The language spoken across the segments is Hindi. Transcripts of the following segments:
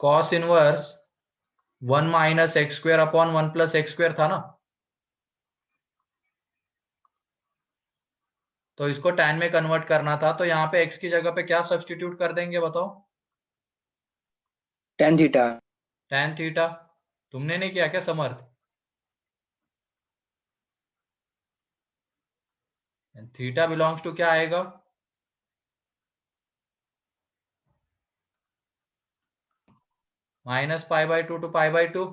Cos inverse 1 minus x square upon 1 plus x square था ना, तो इसको tan में कन्वर्ट करना था, तो यहाँ पे x की जगह पे क्या सब्स्टिट्यूट कर देंगे बताओ? tan theta. tan theta. तुमने नहीं किया क्या समर्थ? थीटा बिलोंग्स टू क्या आएगा? -π/2 टू π/2,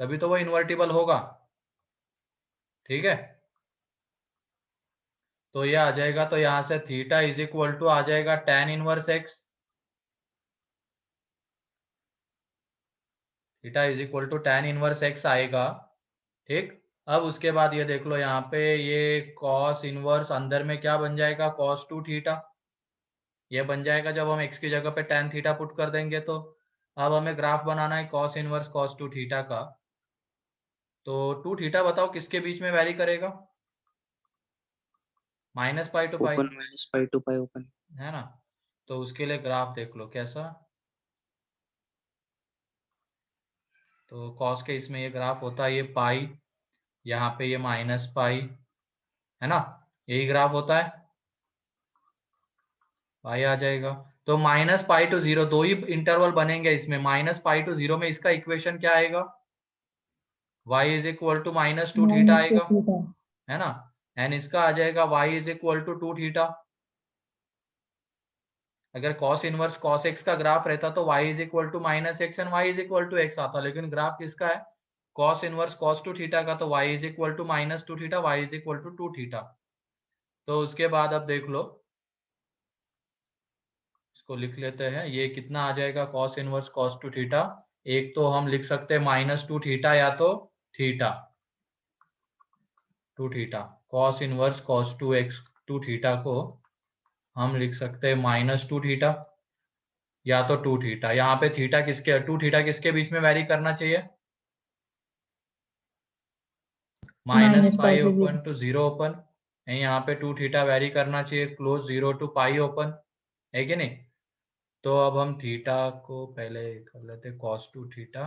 तभी तो वो इन्वर्टिबल होगा। ठीक है, तो ये आ जाएगा, तो यहां से थीटा इज इक्वल टू आ जाएगा tan inverse x, theta is equal to tan inverse x आएगा। ठीक, अब उसके बाद ये देख लो यहाँ पे, ये cos इनवर्स अंदर में क्या बन जाएगा, cos 2 थीटा ये बन जाएगा जब हम x की जगह पे tan थीटा पुट कर देंगे। तो अब हमें ग्राफ बनाना है cos इनवर्स cos 2 थीटा का। तो 2 थीटा बताओ किसके बीच में वैरी करेगा? -π to pi, open -π to pi open. है ना। तो उसके लिए ग्राफ देख लो कैसा, तो cos के इसमें ये ग्राफ होता है, ये पाई, यहाँ पे ये -π, है ना, यही ग्राफ होता है, पाई आ जाएगा। तो -π टू 0 दो ही इंटरवल बनेंगे इसमें, -π टू 0 में इसका इक्वेशन क्या आएगा, y is equal to -2 theta आएगा, है ना, एंड इसका आ जाएगा y is equal to 2 theta. अगर cos इनवर्स cos x का ग्राफ रहता तो y is equal to -x and y is equal to x आता, लेकिन ग्राफ किसका है, cos इनवर्स cos 2 थीटा का, तो y is equal to -2 theta, y is equal to 2 theta. तो उसके बाद अब देख लो, इसको लिख लेते हैं, ये कितना आ जाएगा cos इनवर्स cos 2 थीटा, एक तो हम लिख सकते हैं -2 थीटा या तो theta 2 theta, cos inverse cos 2 theta को हम लिख सकते हैं -2 थीटा या तो 2 थीटा। यहाँ पे थीटा किसके, 2 थीटा किसके बीच में वैरी करना चाहिए, -π ओपन टू 0 ओपन, यहाँ पे 2 थीटा वैरी करना चाहिए क्लोज 0 टू पाई ओपन, है कि नहीं। तो अब हम थीटा को पहले कर लेते cos 2 थीटा,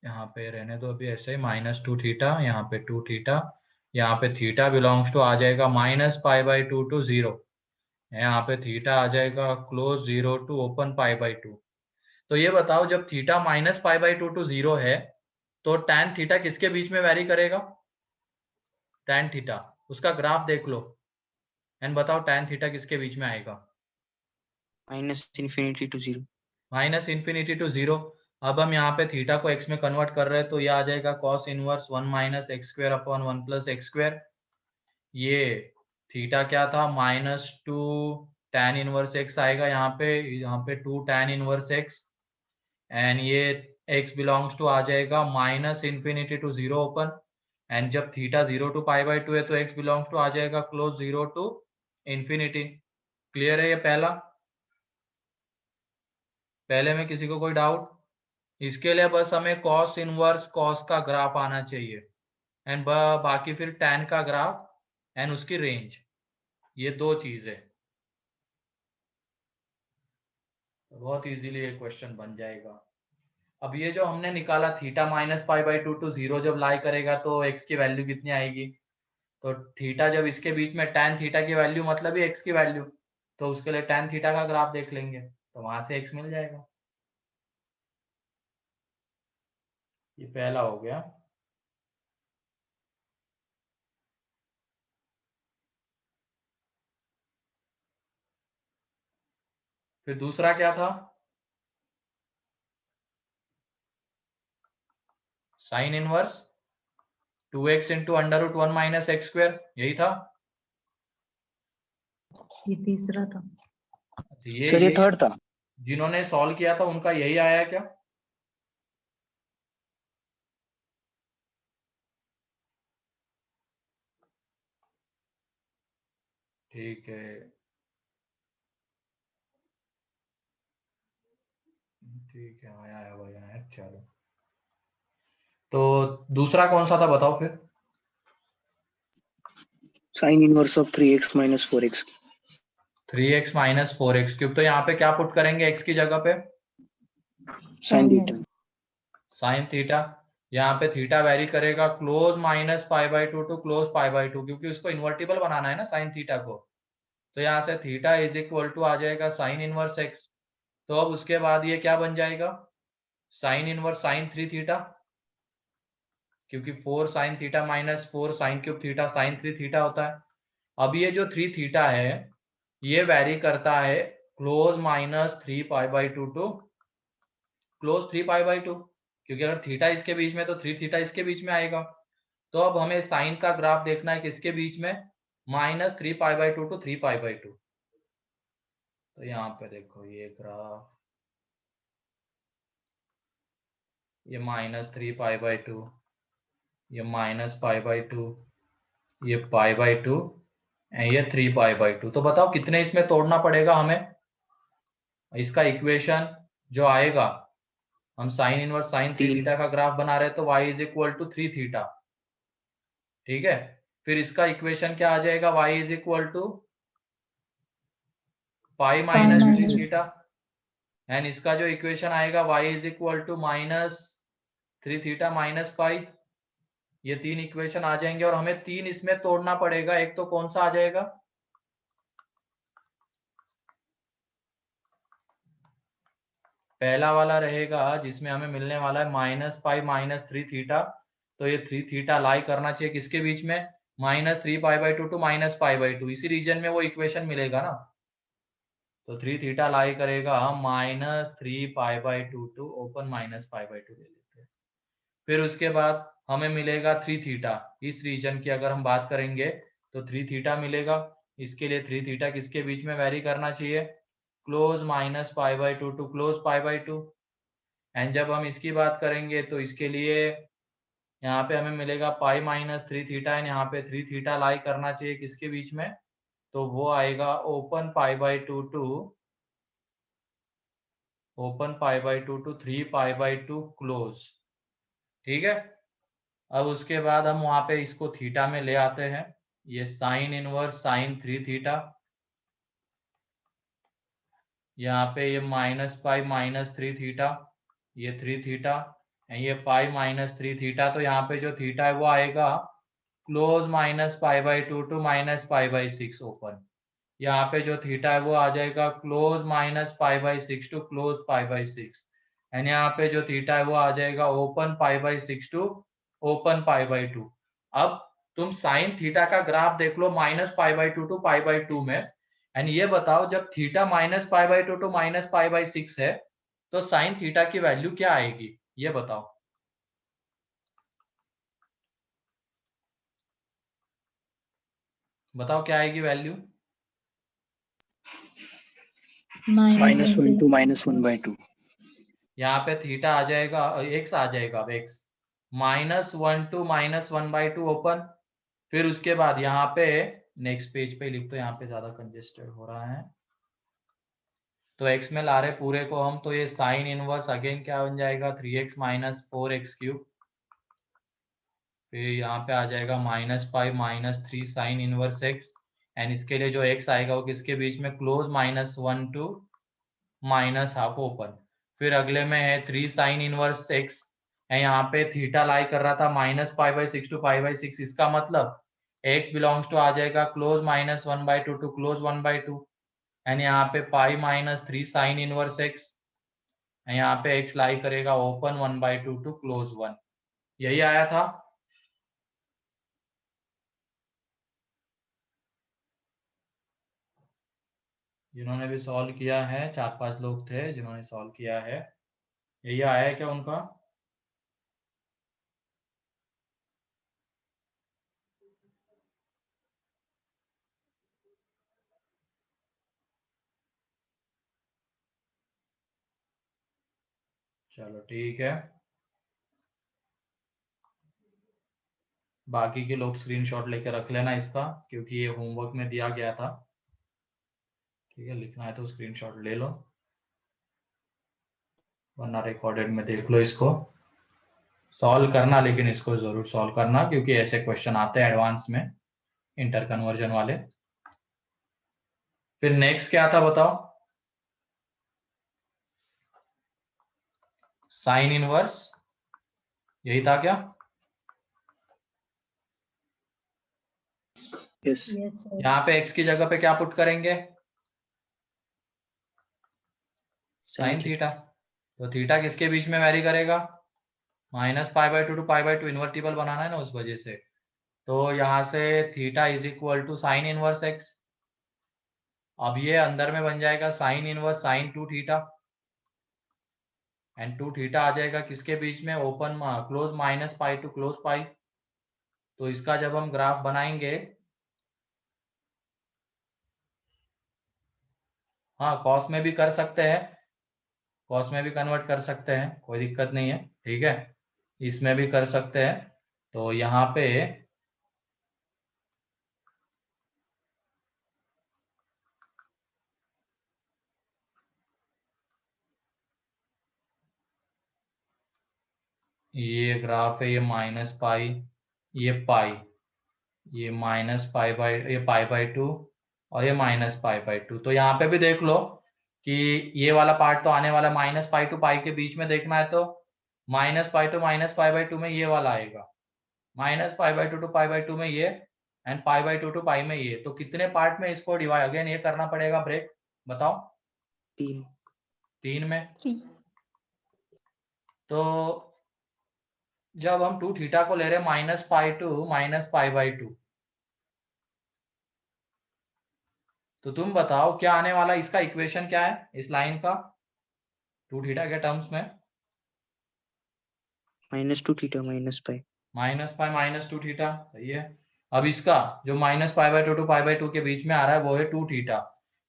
यहाँ पे रहने दो अभी ऐसे ही, -2 थीटा, यहाँ पे 2 थीटा, यहाँ पे थीटा बिलोंग्स टू आ जाएगा -π/2 टू 0, यहाँ पे थीटा आ जाएगा क्लोज 0 टू ओपन π/2। तो ये बताओ जब थीटा -π/2 टू 0 है तो tan थीटा किसके बीच में वैरी करेगा, tan थीटा, उसका ग्राफ देख लो एंड बताओ tan थीटा किसके बीच में आएगा, -∞ टू 0। -∞ टू 0। अब हम यहाँ पे थीटा को x में कन्वर्ट कर रहे हैं, तो ये आ जाएगा cos inverse 1 minus x square upon 1 plus x square. ये थीटा क्या था, -2 tan इनवर्स x आएगा यहाँ पे 2 tan इनवर्स x, एंड ये x बिलोंग्स टू आ जाएगा -∞ टू 0 ओपन, एंड जब थीटा 0 टू π/2 है तो x बिलोंग्स टू आ जाएगा क्लोज 0 टू इन्फिनिटी। क्लियर है ये पहला, पहले में किसी को कोई डाउट? इसके लिए बस हमें cos इनवर्स cos का ग्राफ आना चाहिए, एंड बाकी फिर tan का ग्राफ एंड उसकी रेंज, ये दो चीज है, तो बहुत इजीली ये क्वेश्चन बन जाएगा। अब ये जो हमने निकाला थीटा -π/2 टू 0 जब लाई करेगा तो x की वैल्यू कितनी आएगी, तो थीटा जब इसके बीच में tan थीटा की वैल्यू मतलब ही x की वैल्यू, तो उसके लिए tan थीटा का ग्राफ देख लेंगे तो वहां से x मिल जाएगा। ये पहला हो गया। फिर दूसरा क्या था, sign inverse 2x into √1 minus x square, यही था। ये तीसरा था। सर ये थर्ड था। जिन्होंने सॉल्व किया था उनका यही आया क्या? ठीक है, ठीक है, आया भाई आया, चलो। तो दूसरा कौन सा था बताओ फिर? Sine inverse of 3x minus 4x। 3x minus 4x cube, तो यहाँ पे क्या पुट करेंगे x की जगह पे? Sine theta. साइन थीटा, यहाँ पे थीटा वेरी करेगा close minus pi by two two close pi by two, क्योंकि उसको इन्वर्टिबल बनाना है ना साइन थीटा को। तो यहाँ से थीटा इज इक्वल टू आ जाएगा साइन इनवर्स एक्स। तो अब उसके बाद ये क्या बन जाएगा, साइन इनवर्स साइन 3 थीटा, क्योंकि 4 sine theta minus 4 sine cube theta sine 3 theta होता है। अब ये जो 3 थीटा है ये वेरी करता है close minus 3 pi by two two close 3 pi by two, क्योंकि अगर थीटा इसके बीच में तो 3 थीटा इसके बीच में आएगा। तो अब हमें साइन का ग्राफ देखना है किसके बीच में, minus 3 pi by two two 3 pi by two. तो यहाँ पे देखो ये ग्राफ, ये माइनस 3 पाई बाई टू, ये माइनस पाई बाई टू, ये पाई बाई टू, ये 3 पाई बाई टू। तो बताओ कितने इसमें तोड़ना पड़ेगा हमें। इसका इक्वेशन जो आएगा, हम साइन इनवर्स साइन 3 3। थीटा का ग्राफ बना रहे हैं, तो y is equal to 3 theta. ठीक है, फिर इसका इक्वेशन क्या आ जाएगा, y is equal to pi minus 3 theta, and इसका जो इक्वेशन आएगा y is equal to minus 3 theta minus pi. ये 3 इक्वेशन आ जाएंगे और हमें 3 इसमें तोड़ना पड़ेगा। एक तो कौन सा आ जाएगा, पहला वाला रहेगा जिसमें हमें मिलने वाला है माइनस पाई माइनस 3 थीटा। तो ये 3 थीटा लाई करना चाहिए किसके बीच में, minus 3 pi by two to minus pi by two, इसी रीजन में वो इक्वेशन मिलेगा ना। तो 3 थीटा लाई करेगा minus 3 pi by two two open minus pi by two ले लेते हैं। फिर उसके बाद हमें मिलेगा 3 थीटा, इस रीजन की अगर हम बात करेंगे तो 3 थीटा मिलेगा। इसके लिए 3 थीटा किसके बीच में वेरी करना चाहिए, close minus pi by two two close pi by two. And जब हम इसकी बात करेंगे तो इसके लिए यहाँ पे हमें मिलेगा पाई माइनस 3 थीटा, एंड यहाँ पे 3 थीटा लाई करना चाहिए किसके बीच में, तो वो आएगा open pi by two two open pi by two two 3 pi by two close. ठीक है, अब उसके बाद हम वहां पे इसको थीटा में ले आते हैं। ये साइन इनवर्स साइन 3 थीटा, यहाँ पे ये माइनस पाई माइनस 3 थीटा, ये 3 थीटा, ये पाई माइनस 3 थीटा। तो यहाँ पे जो थीटा है वो आएगा close minus pi by two to minus pi by 6 open. यहाँ पे जो थीटा है वो आ जाएगा close minus pi by 6 to close pi by 6, and यहाँ पे जो थीटा है वो आ जाएगा open pi by 6 to open pi by 2। अब तुम साइन थीटा का ग्राफ देख लो minus pi by two to pi by 2 में, एंड ये बताओ जब theta minus pi by two to minus pi by 6 है तो साइन थीटा की वैल्यू क्या आएगी, ये बताओ। बताओ क्या आएगी वैल्यू, -1 to -1/2। यहाँ पे थीटा आ जाएगा, एक्स आ जाएगा, अब एक्स -1 to -1/2 ओपन। फिर उसके बाद यहाँ पे नेक्स्ट पेज पे लिख दो, यहाँ पे ज्यादा कंजेस्टेड हो रहा है। तो x में ला रहे पूरे को हम, तो ये साइन इनवर्स अगेन क्या बन जाएगा 3x माइनस 4x क्यूब। फिर यहाँ पे आ जाएगा minus pi minus 3 sign inverse x, and इसके लिए जो x आएगा वो किसके बीच में, क्लोज -1 टू -12 ओपन। फिर अगले में है 3 साइन इनवर्स x, है यहाँ पे थीटा लाई कर रहा था minus pi by 6 two pi by 6, इसका मतलब x बिलोंग्स टू आ जाएगा क्लोज -1/2 टू क्लोज 1/2, एंड यहाँ पे पाई माइनस 3 साइन इनवर्स x, यहाँ पे x लाई करेगा ओपन 1/2 टू क्लोज 1। यही आया था। जिन्होंने भी सॉल्व किया है, 4-5 लोग थे जिन्होंने सॉल्व किया है, यही आया है क्या उनका। चलो ठीक है, बाकी के लोग स्क्रीनशॉट लेके रख लेना इसका, क्योंकि ये होमवर्क में दिया गया था। ठीक है, लिखना है तो स्क्रीनशॉट ले लो, वरना रिकॉर्डेड में देख लो इसको। सॉल्व करना, लेकिन इसको जरूर सॉल्व करना, क्योंकि ऐसे क्वेश्चन आते हैं एडवांस में, इंटर कन्वर्जन वाले। फिर नेक्स्ट क्या था बताओ। साइन इनवर्स, यही था क्या? Yes yes sir. यहाँ पे x की जगह पे क्या पुट करेंगे? Sine theta. तो थीटा किसके बीच में वेरी करेगा? -π/2 to π/2, इन्वर्टिबल बनाना है ना उस वजह से। तो यहाँ से theta is equal to sine inverse x। अब ये अंदर में बन जाएगा sine inverse sine 2 theta, and 2 theta आ जाएगा किसके बीच में? Open close -π to close pi. तो इसका जब हम ग्राफ बनाएंगे, हाँ कॉस में भी कर सकते हैं, कॉस में भी कन्वर्ट कर सकते हैं, कोई दिक्कत नहीं है, ठीक है, इसमें भी कर सकते हैं। तो यहाँ पे ये ग्राफ है, ये -π, ये पाई, ये ये π/2 और ये -π/2। तो यहाँ पे भी देख लो कि ये वाला पार्ट तो आने वाला -π टू पाई के बीच में देखना है, तो -π टू -π/2 में ये वाला आएगा, -π/2 टू π/2 में ये, एंड π/2 टू पाई में ये। तो कितने पार्ट में इसको डिवाइड, अगेन ये करना पड़ेगा ब्रेक, बताओ? 3 में। तो जब हम 2 थीटा को ले रहे हैं -π टू -π/2, तो तुम बताओ क्या आने वाला, इसका इक्वेशन क्या है इस लाइन का 2 थीटा के टर्म्स में? -2 थीटा -π -π -2 थीटा, सही है। अब इसका जो -π/2 टू π/2 के बीच में आ रहा है वो है 2 थीटा,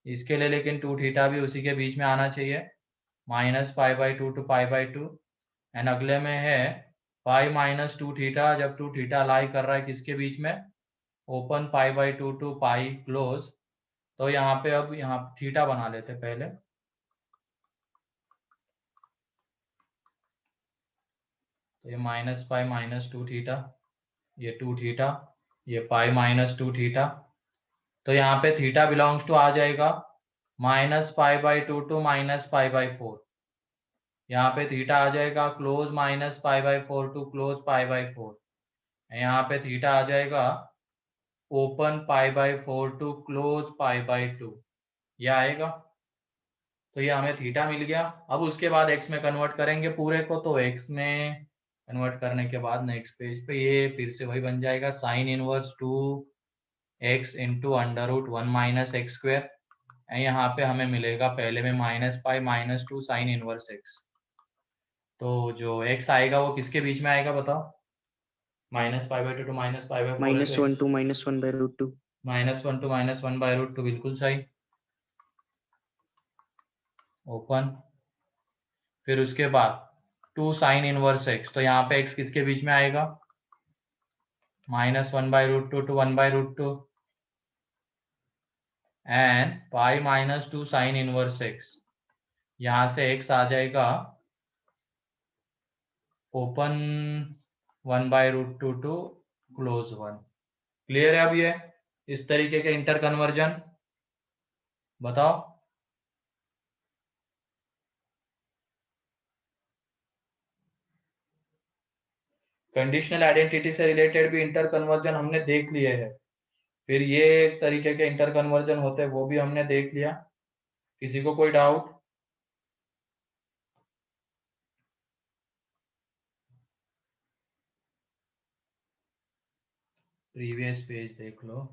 इसके लिए लेकिन 2 थीटा भी उसी के बीच में आना चाहिए, -π/2 टू π/2, एंड अगले में है π -2 थीटा, जब 2 थीटा लाई कर रहा है किसके बीच में? Open π/2 to pi close. तो यहाँ पे अब यहाँ थीटा बना लेते पहले, तो ये -π -2 थीटा, ये 2 थीटा, ये π -2 थीटा। तो यहाँ पे थीटा बिलोंग्स टू आ जाएगा -π/2 टू -π/4। यहाँ पे थीटा आ जाएगा क्लोज -π/4 टू क्लोज π/4। यहाँ पे थीटा आ जाएगा ओपन π/4 टू क्लोज π/2, ये आएगा। तो ये हमें थीटा मिल गया। अब उसके बाद x में कन्वर्ट करेंगे पूरे को, तो x में कन्वर्ट करने के बाद नेक्स्ट पेज पे ये फिर से वही बन जाएगा sine inverse 2x into √1 - x²। यहाँ पे हमें मिलेगा पहले में -π -2 साइन इनवर्स x। तो जो x आएगा वो किसके बीच में आएगा बताओ? -π/2 टू -π/4, -1 to -1/√2 -1 टू -1/√2, बिल्कुल सही, ओपन। फिर उसके बाद 2 साइन इनवर्स x, तो यहाँ पे x किसके बीच में आएगा? -1/√2 to 1/√2, and π -2 sine inverse x, यहाँ से x आ जाएगा ओपन 1/√2 टू क्लोज 1। क्लियर है? अब ये इस तरीके के इंटर कन्वर्जन बताओ। कंडीशनल आइडेंटिटी से रिलेटेड भी इंटर कन्वर्जन हमने देख लिए हैं, फिर ये एक तरीके के इंटर कन्वर्जन होते हैं वो भी हमने देख लिया। किसी को कोई डाउट? प्रीवियस पेज देख लो।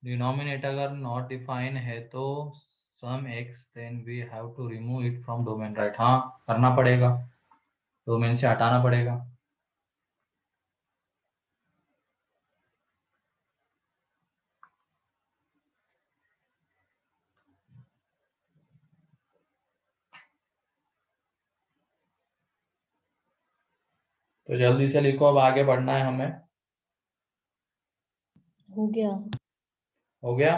डिनोमिनेटर अगर नॉट डिफाइन है तो some x, then we have to remove it from domain, right? हाँ करना पड़ेगा। तो हमें इनसे हटाना पड़ेगा। तो जल्दी से लिखो, अब आगे बढ़ना है हमें। हो गया। हो गया,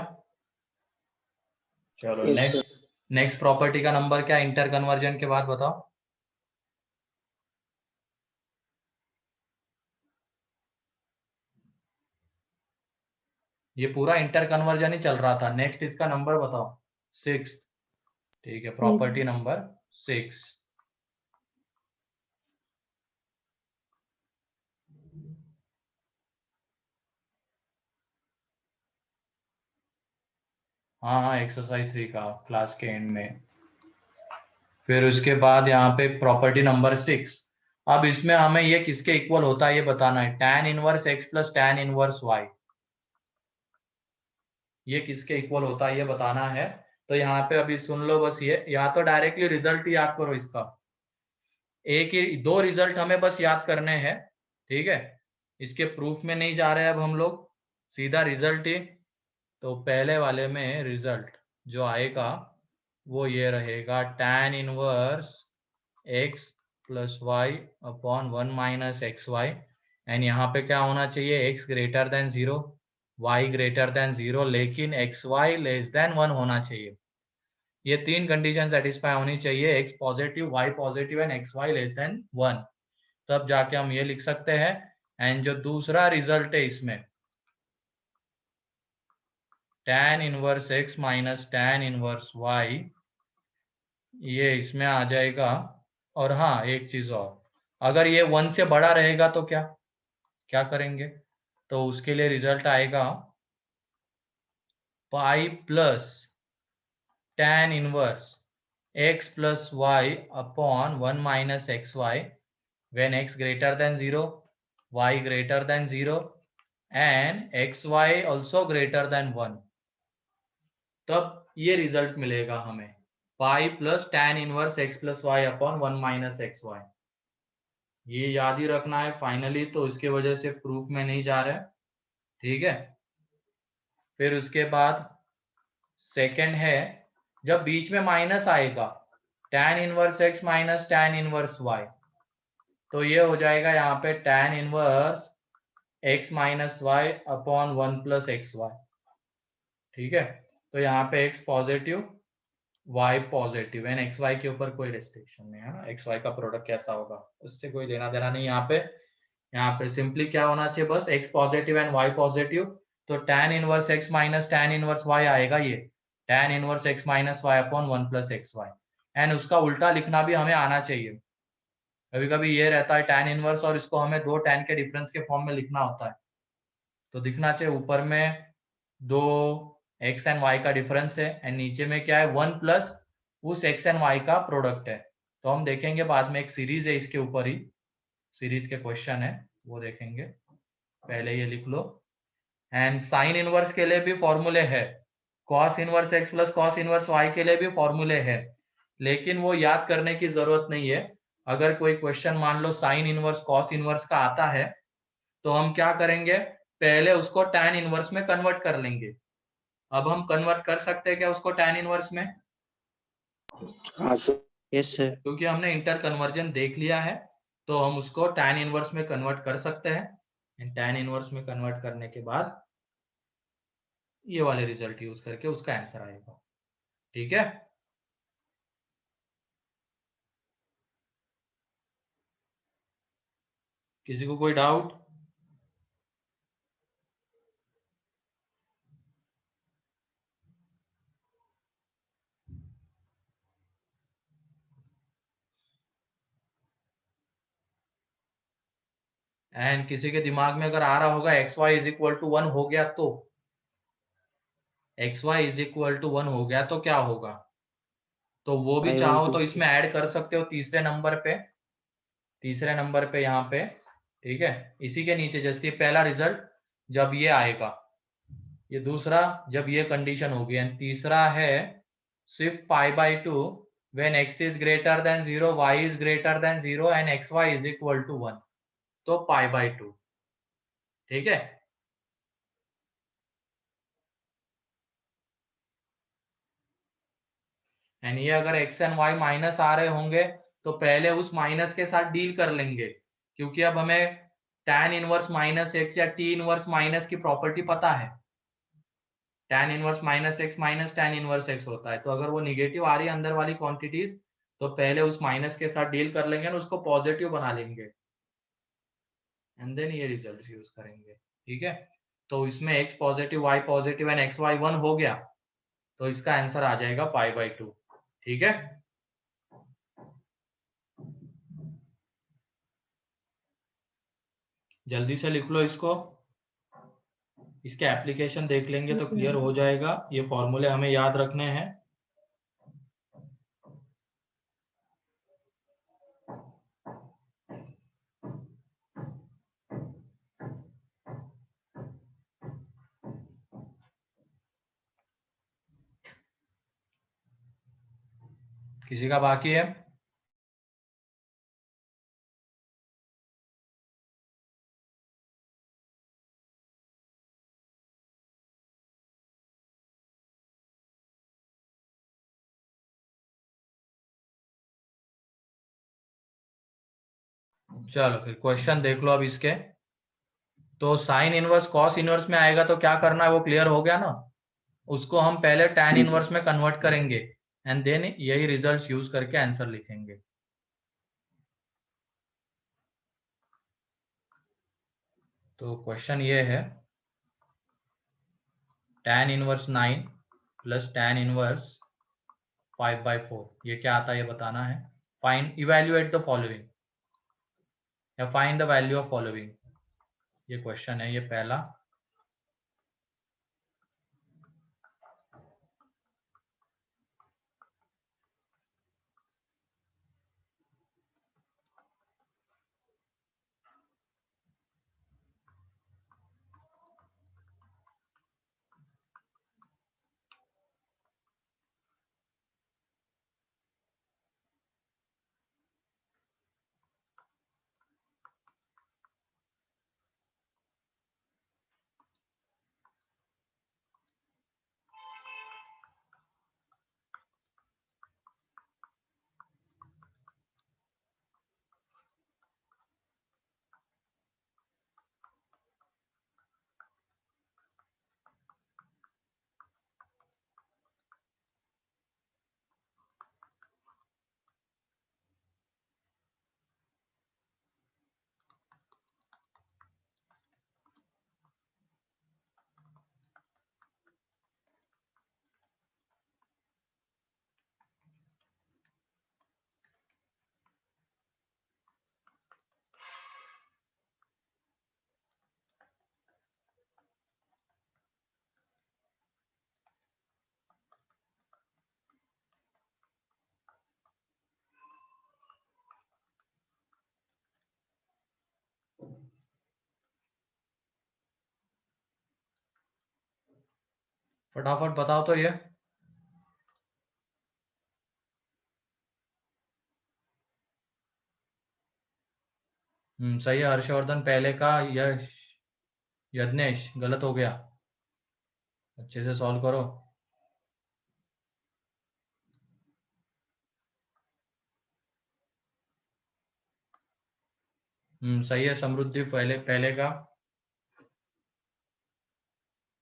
चलो Yes, sir. नेक्स्ट प्रॉपर्टी का नंबर क्या इंटर कन्वर्जन के बाद बताओ। ये पूरा इंटर कन्वर्जन ही चल रहा था, नेक्स्ट इसका नंबर बताओ। 6। ठीक है, प्रॉपर्टी नंबर 6। हाँ हाँ, एक्सरसाइज 3 का क्लास के एंड में। फिर उसके बाद यहाँ पे प्रॉपर्टी नंबर 6। अब इसमें हमें ये किसके इक्वल होता है ये बताना है, tan inverse x plus tan inverse y। ये किसके इक्वल होता है ये बताना है। तो यहाँ पे अभी सुन लो बस, ये या तो डायरेक्टली रिजल्ट ही याद करो इसका, एक ही 2 रिजल्ट हमें बस याद करने हैं। ठीक है, इसके प्रूफ में नहीं जा रहे अब हम लोग, सीधा रिजल्ट ही। तो पहले वाले में रिजल्ट जो आएगा वो ये रहेगा, tan inverse x plus y upon 1 minus x y. And यहाँ पे क्या होना चाहिए, x greater than 0, y greater than 0, लेकिन एक्स वाई लेस देन 1 होना चाहिए। ये 3 कंडीशन सेटिस्फाई होनी चाहिए, x positive, y positive and x y less than 1, तब जाके हम ये लिख सकते हैं। एंड जो दूसरा रिजल्ट है इसमें, tan inverse x minus tan inverse y, ये इसमें आ जाएगा। और हाँ, एक चीज और, अगर ये 1 से बड़ा रहेगा तो क्या क्या करेंगे, तो उसके लिए रिजल्ट आएगा pi plus tan inverse x plus y upon 1 minus x y when x greater than 0, y greater than 0 and x y also greater than 1, तब ये रिजल्ट मिलेगा हमें, pi plus tan inverse x plus y upon 1 minus x y. ये याद ही रखना है फाइनली, तो इसके वजह से प्रूफ में नहीं जा रहा है। ठीक है, फिर उसके बाद सेकंड है, जब बीच में माइनस आएगा, tan inverse x minus tan inverse y, तो ये हो जाएगा यहाँ पे tan inverse x minus y upon 1 plus x y. ठीक है, तो यहाँ पे x positive, y positive and x y के ऊपर कोई रेस्ट्रिक्शन नहीं है ना, एक्स वाई का प्रोडक्ट कैसा होगा उससे कोई लेना देना नहीं यहाँ पे। यहाँ पे सिंपली क्या होना चाहिए, बस x positive and y positive, तो tan inverse x minus tan inverse y आएगा ये tan inverse x minus y upon 1 plus x y. And उसका उल्टा लिखना भी हमें आना चाहिए, कभी कभी ये रहता है tan इनवर्स और इसको हमें 2 tan के डिफरेंस के फॉर्म में लिखना होता है, तो दिखना चाहिए ऊपर में 2 x एंड y का डिफरेंस है एंड नीचे में क्या है 1 प्लस उस x एंड y का प्रोडक्ट है। तो हम देखेंगे बाद में, एक सीरीज है इसके ऊपर ही, सीरीज के क्वेश्चन है वो देखेंगे, पहले ये लिख लो। एंड साइन इनवर्स के लिए भी फॉर्मूले है, cos inverse x plus cos inverse y के लिए भी फॉर्मूले है, लेकिन वो याद करने की जरूरत नहीं है। अगर कोई क्वेश्चन मान लो साइन इनवर्स कॉस इनवर्स का आता है, तो हम क्या करेंगे, पहले उसको tan इनवर्स में कन्वर्ट कर लेंगे। अब हम कन्वर्ट कर सकते हैं क्या उसको tan इनवर्स में, हाँ सर. Yes, sir. क्योंकि हमने इंटर कन्वर्जन देख लिया है, तो हम उसको tan इनवर्स में कन्वर्ट कर सकते हैं। tan इनवर्स में कन्वर्ट करने के बाद ये वाले रिजल्ट यूज करके उसका आंसर आएगा। ठीक है, किसी को कोई डाउट? एंड किसी के दिमाग में अगर आ रहा होगा x y is equal to 1 हो गया, तो x y is equal to 1 हो गया तो क्या होगा, तो वो भी Pi by चाहो 2. तो इसमें ऐड कर सकते हो तीसरे नंबर पे, यहाँ पे। ठीक है, इसी के नीचे जैसे पहला रिजल्ट जब ये आएगा, ये दूसरा जब ये कंडीशन होगी, एंड तीसरा है सिर्फ पाई by 2 when x is greater than 0, y is greater than 0 and xy is equal to 1, तो पाई बाई 2। ठीक है, एंड ये अगर x एंड y माइनस आ रहे होंगे तो पहले उस माइनस के साथ डील कर लेंगे, क्योंकि अब हमें tan इनवर्स माइनस एक्स या t इनवर्स माइनस की प्रॉपर्टी पता है। tan inverse minus x minus tan inverse x होता है, तो अगर वो निगेटिव आ रही है अंदर वाली क्वांटिटीज, तो पहले उस माइनस के साथ डील कर लेंगे और उसको पॉजिटिव बना लेंगे, एंड देन ये रिजल्ट यूज करेंगे। ठीक है, तो इसमें x positive y positive and xy 1 हो गया, तो इसका आंसर आ जाएगा पाई बाई 2। ठीक है, जल्दी से लिख लो इसको, इसके एप्लीकेशन देख लेंगे तो क्लियर हो जाएगा। ये फॉर्मूले हमें याद रखने हैं। किसी का बाकी है? चलो फिर क्वेश्चन देख लो अब इसके। तो साइन इनवर्स कॉस इनवर्स में आएगा तो क्या करना है वो क्लियर हो गया ना, उसको हम पहले tan इनवर्स में कन्वर्ट करेंगे एंड देन यही रिजल्ट्स यूज करके आंसर लिखेंगे। तो क्वेश्चन ये है, tan inverse 9 plus tan inverse 5/4, ये क्या आता है ये बताना है। फाइंड इवेल्युएट द फॉलोइंग या find the value of following, ये क्वेश्चन है, ये पहला। फटाफट बताओ तो ये। सही है हर्षवर्धन, पहले का यश, यज्ञेश गलत हो गया, अच्छे से सॉल्व करो। सही है समृद्धि, पहले पहले का।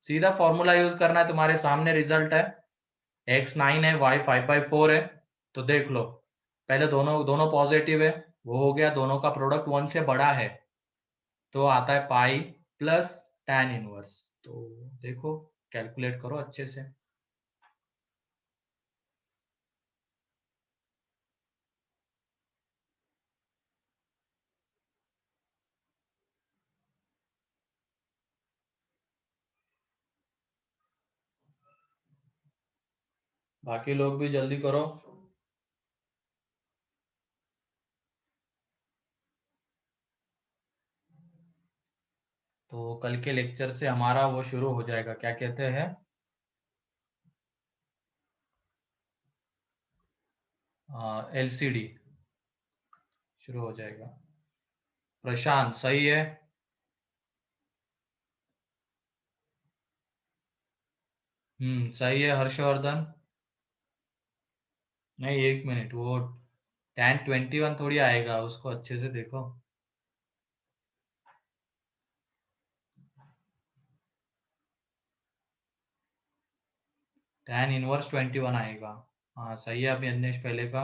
सीधा फॉर्मूला यूज करना है, तुम्हारे सामने रिजल्ट है, x 9 है y 5/4 है। तो देख लो, पहले दोनों दोनों पॉजिटिव है, वो हो गया, दोनों का प्रोडक्ट 1 से बड़ा है, तो आता है पाई प्लस tan इनवर्स। तो देखो, कैलकुलेट करो अच्छे से। बाकी लोग भी जल्दी करो। तो कल के लेक्चर से हमारा वो शुरू हो जाएगा, क्या कहते हैं, LCD शुरू हो जाएगा। प्रशांत सही है। सही है हर्षवर्धन। नहीं 1 मिनट, वो tan 21 थोड़ी आएगा, उसको अच्छे से देखो। tan इनवर्स 21 आएगा। हाँ सही है अभिनेश पहले का।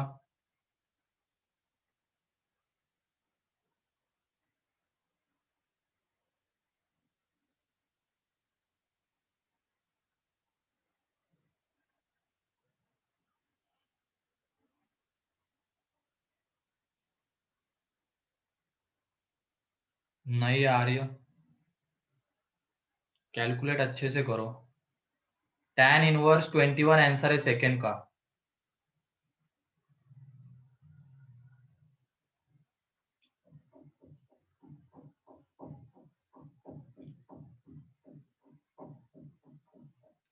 नहीं आ रही हो, कैलकुलेट अच्छे से करो। tan इनवर्स 21 आंसर है सेकंड का।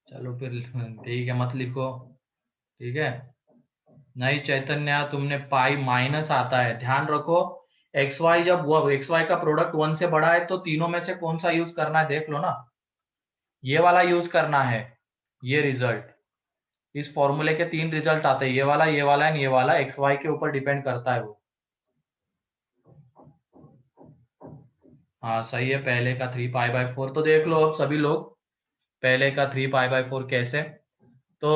चलो फिर ठीक है, मत लिखो। ठीक है। नहीं चैतन्य, तुमने पाई माइनस आता है, ध्यान रखो। एक्स वाई जब वो एक्स वाई का प्रोडक्ट 1 से बड़ा है तो तीनों में से कौन सा यूज करना है देख लो ना। ये वाला यूज करना है। ये रिजल्ट, इस फॉर्मूले के 3 रिजल्ट आते हैं, ये वाला एंड ये वाला, एक्स वाई के ऊपर डिपेंड करता है वो। हाँ सही है, पहले का 3π/4। तो देख लो अब सभी लोग, पहले का 3π/4 कैसे। तो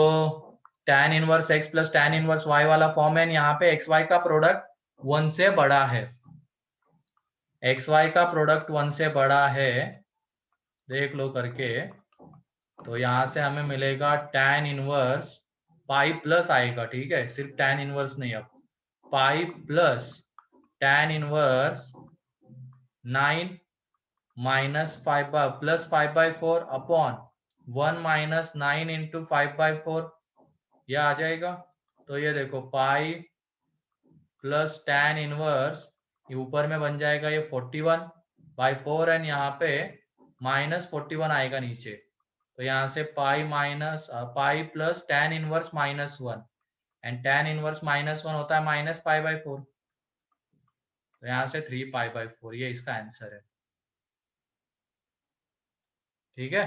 tan inverse x plus tan inverse y वाला फॉर्म है, यहाँ पे एक्स वाई का प्रोडक्ट 1 से बड़ा है। एक्स वाई का प्रोडक्ट 1 से बड़ा है, देख लो करके। तो यहाँ से हमें मिलेगा tan इनवर्स पाई प्लस आएगा, ठीक है, सिर्फ tan इनवर्स नहीं, अब पाई plus tan inverse 9 minus 5 plus 5/4 upon 1 minus 9 into 5/4, ये आ जाएगा। तो ये देखो पाई प्लस tan इनवर्स, ये ऊपर में बन जाएगा ये 41/4 एंड यहाँ पे माइनस 41 आएगा नीचे। तो यहाँ से पाई plus tan inverse -1 and tan inverse -1 होता है -π/4। तो यहाँ से 3π/4, ये इसका आंसर है। ठीक है,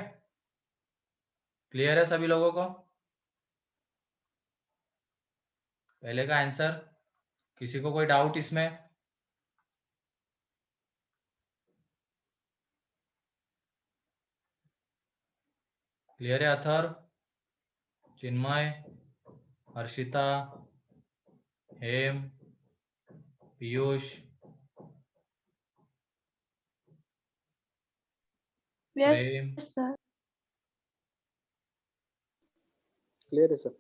क्लियर है सभी लोगों को पहले का आंसर? किसी को कोई डाउट इसमें? क्लियर है अथर्व, चिन्मय, हर्षिता, हेम, पीयूष? प्रेम? सर क्लियर है सर।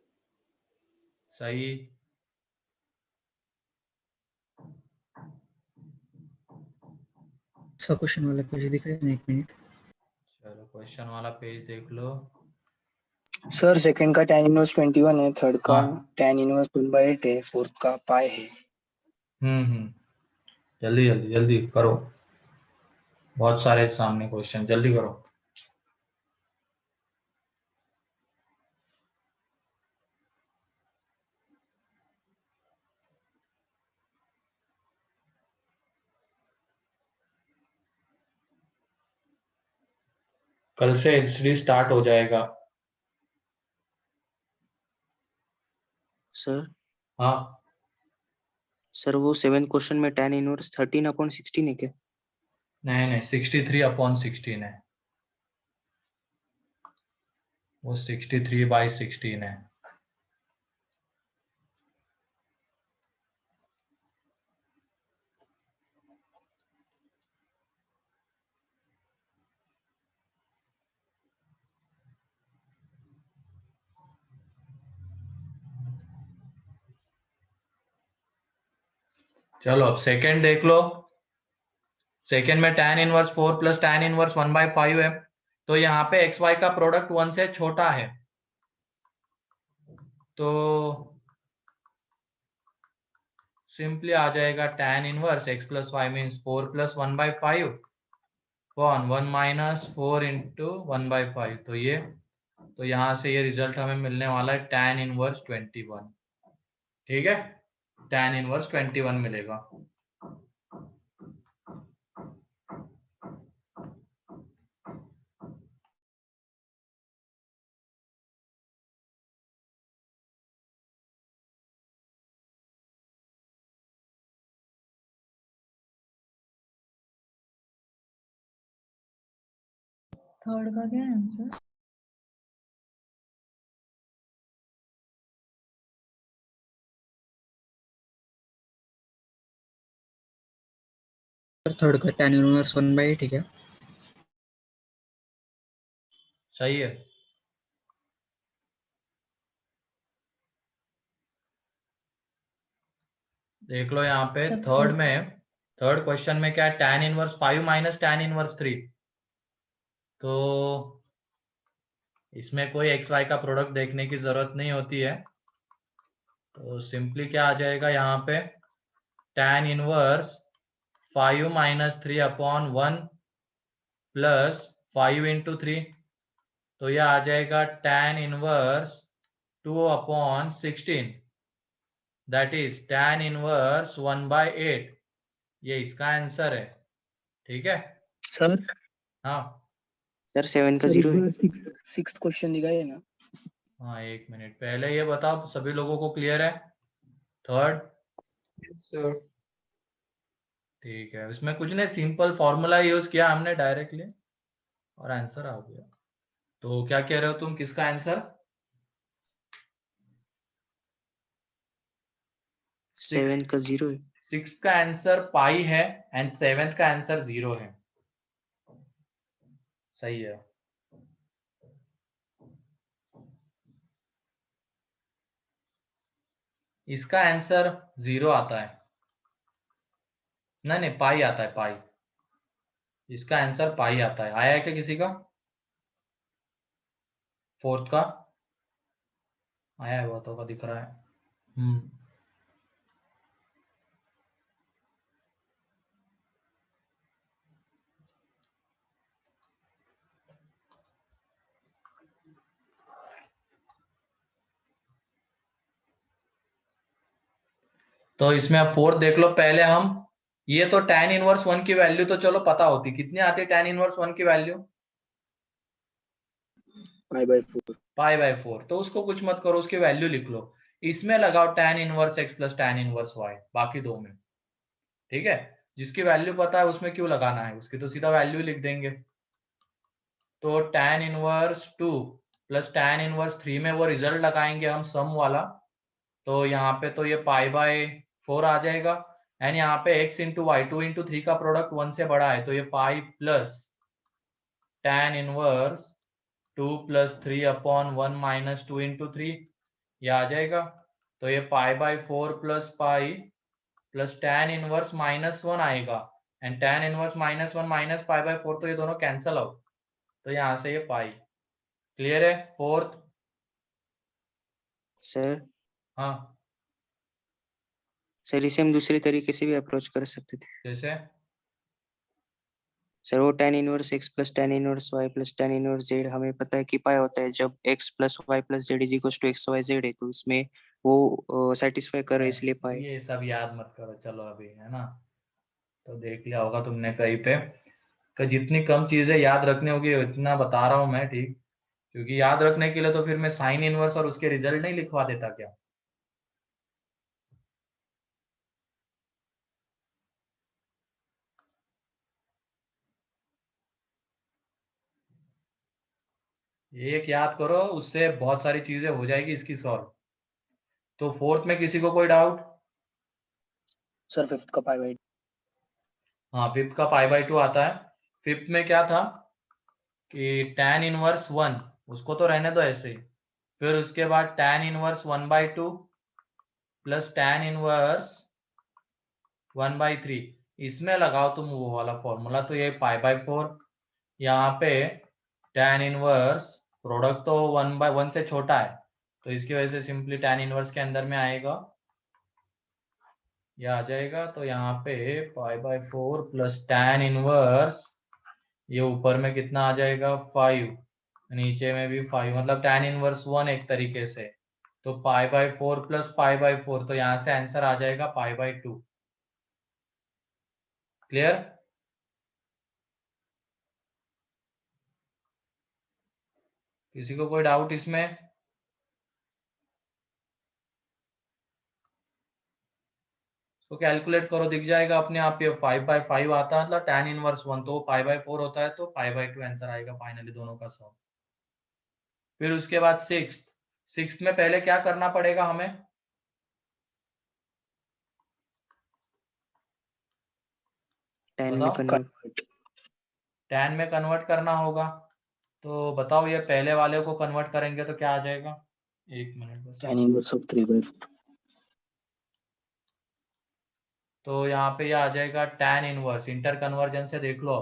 सही। सर क्वेश्चन वाला पेज दिखाइए ना, 1 मिनट। चलो क्वेश्चन वाला पेज देख लो। सर सेकंड का tan इनवर्स 21 है, थर्ड का हाँ। tan इनवर्स 1/8 है, फोर्थ का पाई है। जल्दी जल्दी जल्दी करो, बहुत सारे सामने क्वेश्चन, जल्दी करो। कल से एलसीडी स्टार्ट हो जाएगा। सर हाँ सर वो 7 क्वेश्चन में tan इनवर्स 13/16 है क्या? नहीं 63/16 है, वो 63/16 है। चलो अब सेकंड देख लो। सेकंड में tan inverse 4 plus tan inverse 1/5 है, तो यहाँ पे एक्स वाई का प्रोडक्ट 1 से छोटा है, तो सिंपली आ जाएगा tan inverse x plus y means 4 plus 1/5 upon 1 minus 4 into 1/5। तो ये, तो यहाँ से ये रिजल्ट हमें मिलने वाला है tan इनवर्स 21। ठीक है, tan इनवर्स 21 मिलेगा। थर्ड का क्या है आंसर? सर थर्ड का tan इनवर्स 1/8 है क्या? सही है। देख लो यहाँ पे सब थर्ड में, थर्ड क्वेश्चन में क्या है, tan inverse 5 minus tan inverse 3। तो इसमें कोई एक्स वाई का प्रोडक्ट देखने की जरूरत नहीं होती है। तो सिंपली क्या आ जाएगा यहाँ पे, tan inverse 5 minus 3 upon 1 plus 5 into 3। तो यह आ जाएगा tan inverse 2 upon 16, that is tan inverse 1/8। ये इसका आंसर है। ठीक है। सर हाँ सर 7 का सर एक 0 है। बार सिक्स्थ क्वेश्चन दिखाइए ना। हाँ, एक मिनट पहले ये बताओ सभी लोगों को क्लियर है थर्ड? ठीक है, इसमें कुछ नहीं, सिंपल फॉर्मूला यूज किया हमने डायरेक्टली और आंसर आ गया। तो क्या कह रहे हो तुम, किसका आंसर? 7 का 0 है। 6 का आंसर पाई है एंड 7 का आंसर 0 है। सही है। इसका आंसर 0 आता है। नहीं नहीं, पाई आता है, पाई। इसका आंसर पाई आता है। आया है क्या किसी का? फोर्थ का आया है, वो तो का दिख रहा है। तो इसमें अब फोर्थ देख लो पहले हम। ये तो tan इनवर्स 1 की वैल्यू तो चलो पता होती, कितनी आती है tan इनवर्स 1 की वैल्यू? π/4। π/4। तो उसको कुछ मत करो, उसकी वैल्यू लिख लो। इसमें लगाओ tan inverse x plus tan inverse y, बाकी दो में। ठीक है, जिसकी वैल्यू पता है उसमें क्यों लगाना है, उसकी तो सीधा वैल्यू लिख देंगे। तो tan inverse 2 plus tan inverse 3 में वो रिजल्ट लगाएंगे हम सम वाला। तो यहाँ पे तो ये π/4 आ जाएगा। एंड यहाँ पे x इंटू वाई, 2 इंटू 3 का प्रोडक्ट 1 से बड़ा है, तो ये pi plus tan inverse 2 plus 3 upon 1 minus 2 into 3, ये आ जाएगा। तो ये π/4 plus pi plus tan inverse -1 आएगा। एंड tan इनवर्स -1 माइनस π/4, तो ये दोनों कैंसल आउट। तो यहाँ से ये पाई। क्लियर है फोर्थ? सर हाँ, सर इसे हम दूसरे तरीके से भी अप्रोच कर सकते थे। जैसे सर वो tan inverse x plus tan inverse y plus tan inverse z हमें पता है कि पाई होता है जब x plus y plus z is equal to x y z है, तो इसमें वो सेटिस्फाई कर रहे इसलिए पाई। ये सब याद मत करो, चलो अभी, है ना? तो देख लिया होगा तुमने कहीं पे कि जितनी कम चीजें याद रखनी होगी उतना बता रहा हूँ मैं, ठीक? क्योंकि याद रखने के लिए तो फिर मैं साइन इनवर्स और उसके रिजल्ट नहीं लिखवा देता क्या? एक याद करो, उससे बहुत सारी चीजें हो जाएगी इसकी सॉल्व। तो फोर्थ में किसी को कोई डाउट? सर फिफ्थ का π/2। हाँ, फिफ्थ का π/2 आता है। फिफ्थ में क्या था कि tan इनवर्स 1, उसको तो रहने दो ऐसे ही। फिर उसके बाद tan inverse 1/2 plus tan inverse 1/3, इसमें लगाओ तुम वो वाला फॉर्मूला, तो ये π/4। यहाँ पे tan इनवर्स प्रोडक्ट तो 1/1 से छोटा है, तो इसकी वजह से सिंपली tan इनवर्स के अंदर में आएगा, ये आ जाएगा। तो यहाँ पे π/4 प्लस tan इनवर्स, ये ऊपर में कितना आ जाएगा 5, नीचे में भी 5, मतलब tan इनवर्स 1 एक तरीके से। तो π/4 प्लस π/4, तो यहाँ से आंसर आ जाएगा π/2। क्लियर? किसी को कोई डाउट इसमें? तो कैलकुलेट करो, दिख जाएगा अपने आप। ये 5/5 आता है, मतलब tan इनवर्स 1, तो π/4 होता है, तो π/2 आंसर आएगा फाइनली दोनों का सम। फिर उसके बाद सिक्स्थ में पहले क्या करना पड़ेगा हमें? tan में बताओ। कन्वर्ट। tan में कन्वर्ट करना होगा, तो बताओ ये पहले वाले को कन्वर्ट करेंगे तो क्या आ जाएगा? एक मिनट बस। tan inverse of 3/4. तो यहाँ पे ये आ जाएगा tan इनवर्स, इंटर कन्वर्जन से देख लो,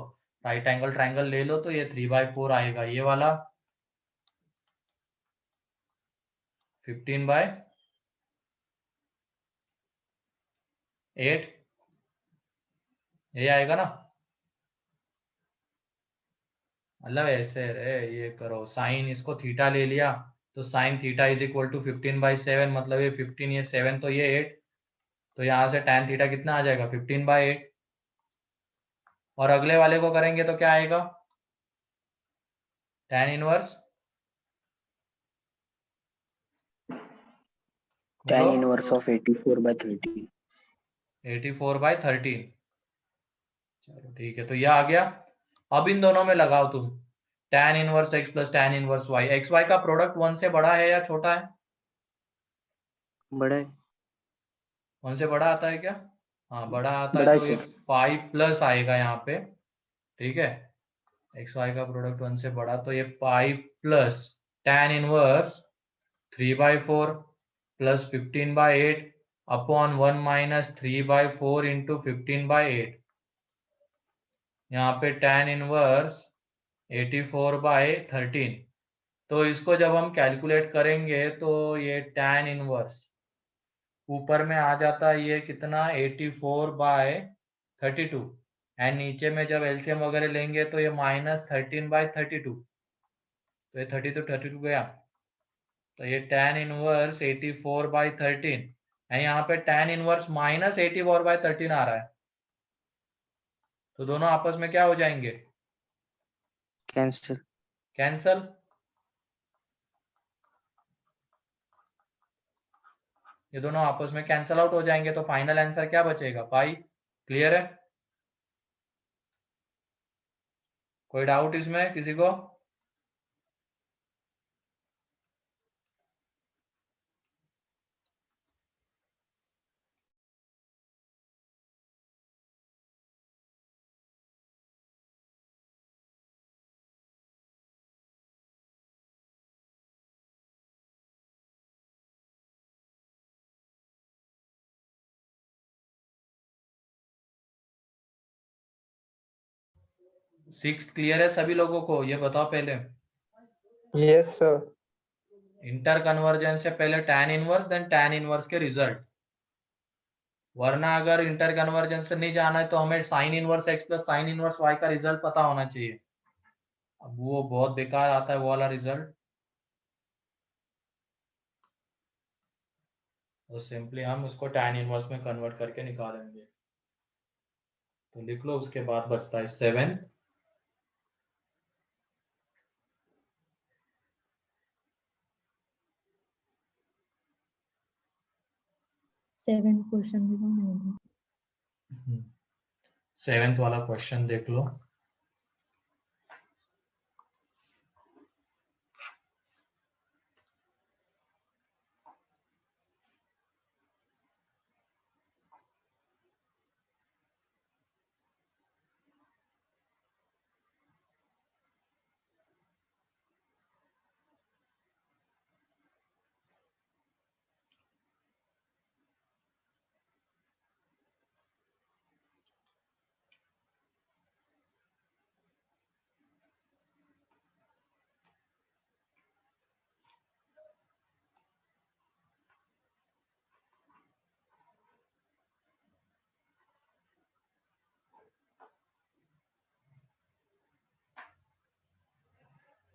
राइट एंगल ट्राइंगल ले लो, तो ये 3/4 आएगा, ये वाला 15/8, ये आएगा ना। मतलब ऐसे रे, ये करो साइन, इसको थीटा ले लिया, तो sine theta is equal to 15/7, मतलब ये 15, ये 7, तो ये 8, तो यहाँ से tan थीटा कितना आ जाएगा? 15/8। और अगले वाले को करेंगे तो क्या आएगा? tan इनवर्स Tan बोलो। inverse of 84/13. 84/13। चलो ठीक है, तो ये आ गया। अब इन दोनों में लगाओ तुम tan inverse x plus tan inverse y। X y का प्रोडक्ट 1 से बड़ा है या छोटा है? बड़ा है। 1 से बड़ा आता है क्या? हाँ बड़ा आता है, बड़ा है तो ये सर। पाई प्लस आएगा यहाँ पे। ठीक है, एक्स वाई का प्रोडक्ट 1 से बड़ा, तो ये pi plus tan inverse 3/4 plus 15/8 upon 1 minus 3/4 into 15/8। यहाँ पे tan इनवर्स 84/13। तो इसको जब हम कैलकुलेट करेंगे तो ये tan इनवर्स ऊपर में आ जाता है ये कितना, 84/32, एंड नीचे में जब एलसीएम वगैरह लेंगे तो ये -13/32, तो ये 32 गया, तो ये tan इनवर्स 84/13 है। यहाँ पे tan इनवर्स -84/13 आ रहा है, तो दोनों आपस में क्या हो जाएंगे? कैंसिल। कैंसल। ये दोनों आपस में कैंसल आउट हो जाएंगे, तो फाइनल आंसर क्या बचेगा? पाई। क्लियर है? कोई डाउट इसमें किसी को? सिक्स क्लियर है सभी लोगों को? ये बताओ पहले। Yes sir. इंटर कन्वर्जन से पहले tan inverse, then tan inverse के रिजल्ट, वरना अगर इंटर कन्वर्जन से नहीं जाना है तो हमें sign inverse x plus sine inverse y का रिजल्ट पता होना चाहिए। अब वो बहुत बेकार आता है वो वाला रिजल्ट, तो सिंपली हम उसको tan इनवर्स में कन्वर्ट करके निकालेंगे। तो लिख लो, उसके बाद बचता है 7, 7 क्वेश्चन भी बनाएंगे। 7th वाला क्वेश्चन देख लो।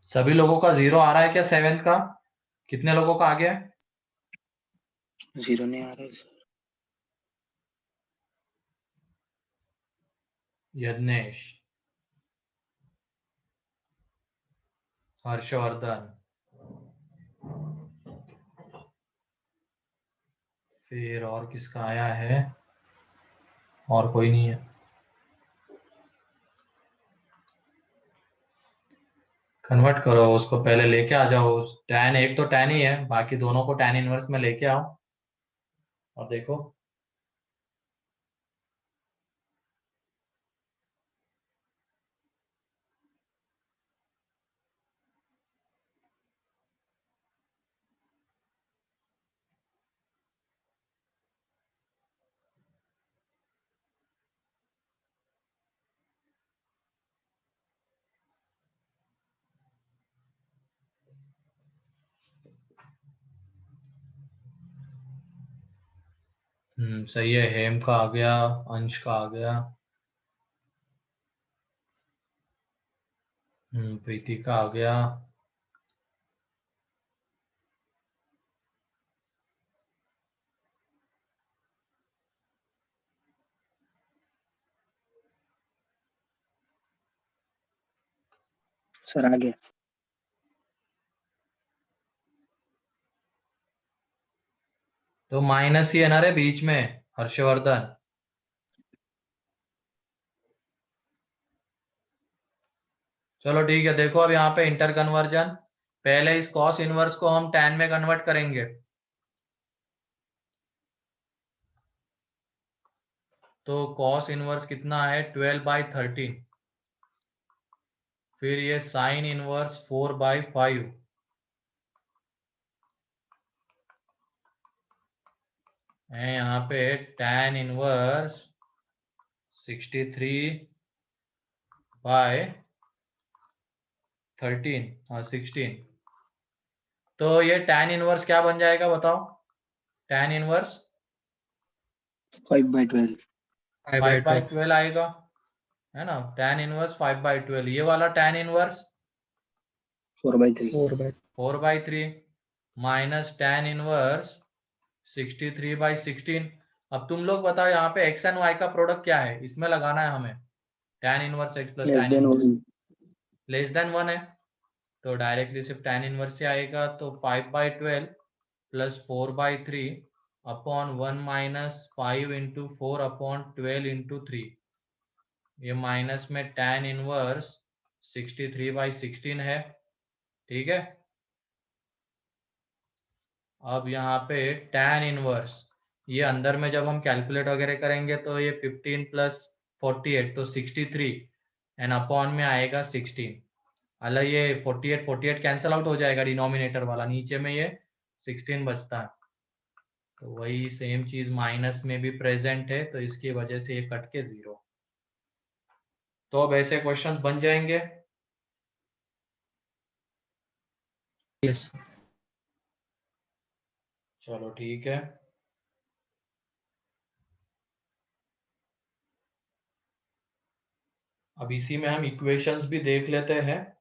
सभी लोगों का 0 आ रहा है क्या? 7th का कितने लोगों का आ गया है? जीरो नहीं आ रहा है सर। यज्ञेश, हर्षवर्धन, फिर और किसका आया है? और कोई नहीं है। कन्वर्ट करो उसको, पहले लेके आ जाओ उस tan, एक तो tan ही है, बाकी दोनों को tan इनवर्स में लेके आओ और देखो। सही है, हेम का आ गया, अंश का आ गया, प्रीति का आ गया, सर आ गया। तो माइनस ही है ना रे बीच में, हर्षवर्धन। चलो ठीक है, देखो अब यहाँ पे इंटर कन्वर्जन, पहले इस कॉस इनवर्स को हम tan में कन्वर्ट करेंगे। तो कॉस इनवर्स कितना है, 12/13, फिर ये साइन इनवर्स 4/5, है यहाँ पे tan इनवर्स 63/13, हाँ 16। तो ये tan इनवर्स क्या बन जाएगा बताओ, tan इनवर्स 5/12। 5/12 आएगा, है ना। tan इनवर्स 5/12, ये वाला tan inverse 4/3। 4/3 minus tan inverse 63/16। अब तुम लोग बताओ यहाँ पे x एंड y का प्रोडक्ट क्या है, इसमें लगाना है हमें। tan inverse x plus less tan than inverse 1। Less than 1 है, तो डायरेक्टली सिर्फ tan इनवर्स से आएगा। तो 5/12 plus 4/3 upon 1 minus 5 into 4 upon 12 into 3, ये माइनस में tan इनवर्स 63/16 है, ठीक है। अब यहाँ पे tan इनवर्स, ये अंदर में जब हम कैलकुलेट वगैरह करेंगे तो ये 15 प्लस 48 तो 63 एंड अपॉन में आएगा 16। अल ये 48 कैंसल आउट हो जाएगा डिनोमिनेटर वाला, नीचे में ये 16 बचता है। तो वही सेम चीज माइनस में भी प्रेजेंट है, तो इसकी वजह से ये कट के 0। तो अब ऐसे क्वेश्चंस बन जाएंगे। यस। चलो ठीक है, अब इसी में हम इक्वेशंस भी देख लेते हैं।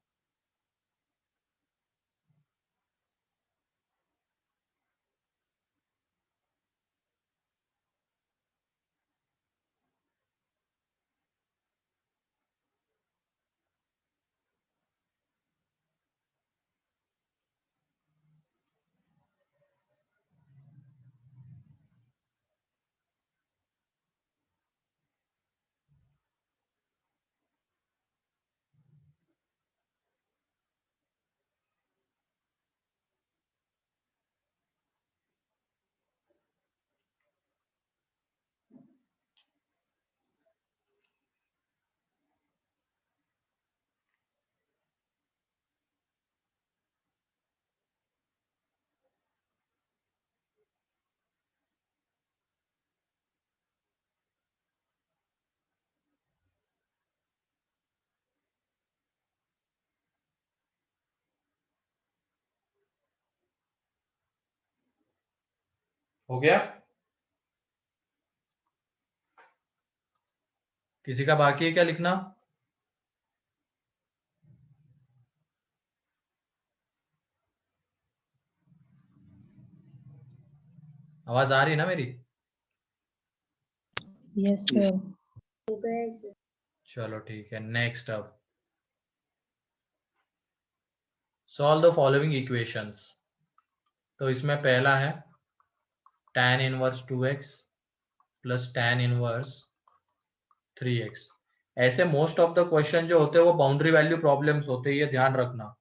हो गया, किसी का बाकी है क्या लिखना? आवाज आ रही है ना मेरी? Yes, Yes. sir. चलो ठीक है, नेक्स्ट अब सॉल्व द फॉलोइंग इक्वेशंस। तो इसमें पहला है tan inverse 2x plus tan inverse 3x। ऐसे मोस्ट ऑफ द क्वेश्चन जो होते हैं वो बाउंड्री वैल्यू प्रॉब्लम्स होते हैं, ये ध्यान रखना।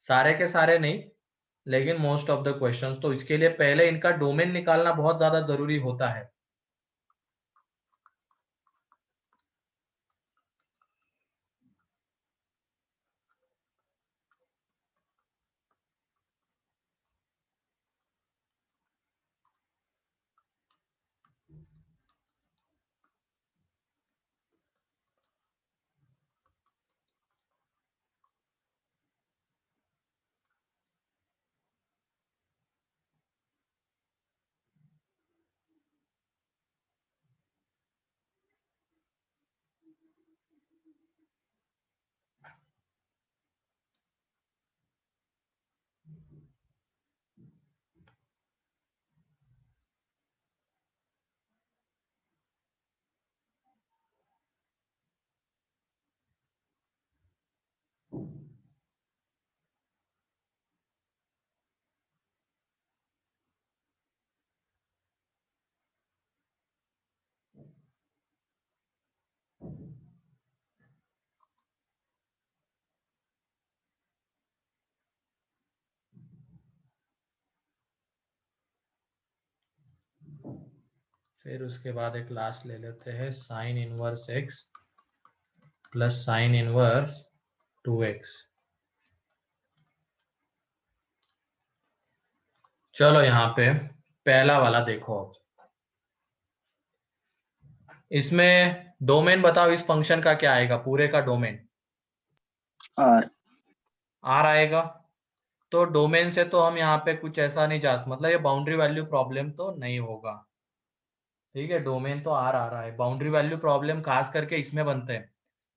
सारे के सारे नहीं, लेकिन मोस्ट ऑफ द क्वेश्चंस। तो इसके लिए पहले इनका डोमेन निकालना बहुत ज्यादा जरूरी होता है। फिर उसके बाद एक लास्ट ले लेते हैं sign inverse x plus sine inverse 2x। चलो यहाँ पे पहला वाला देखो। इसमें डोमेन बताओ, इस फंक्शन का क्या आएगा? पूरे का डोमेन R. R आएगा। तो डोमेन से तो हम यहाँ पे कुछ ऐसा नहीं जा सकते, मतलब ये बाउंड्री वैल्यू प्रॉब्लम तो नहीं होगा। ठीक है, डोमेन तो R आ रहा है। बाउंड्री वैल्यू प्रॉब्लम खास करके इसमें बनते हैं,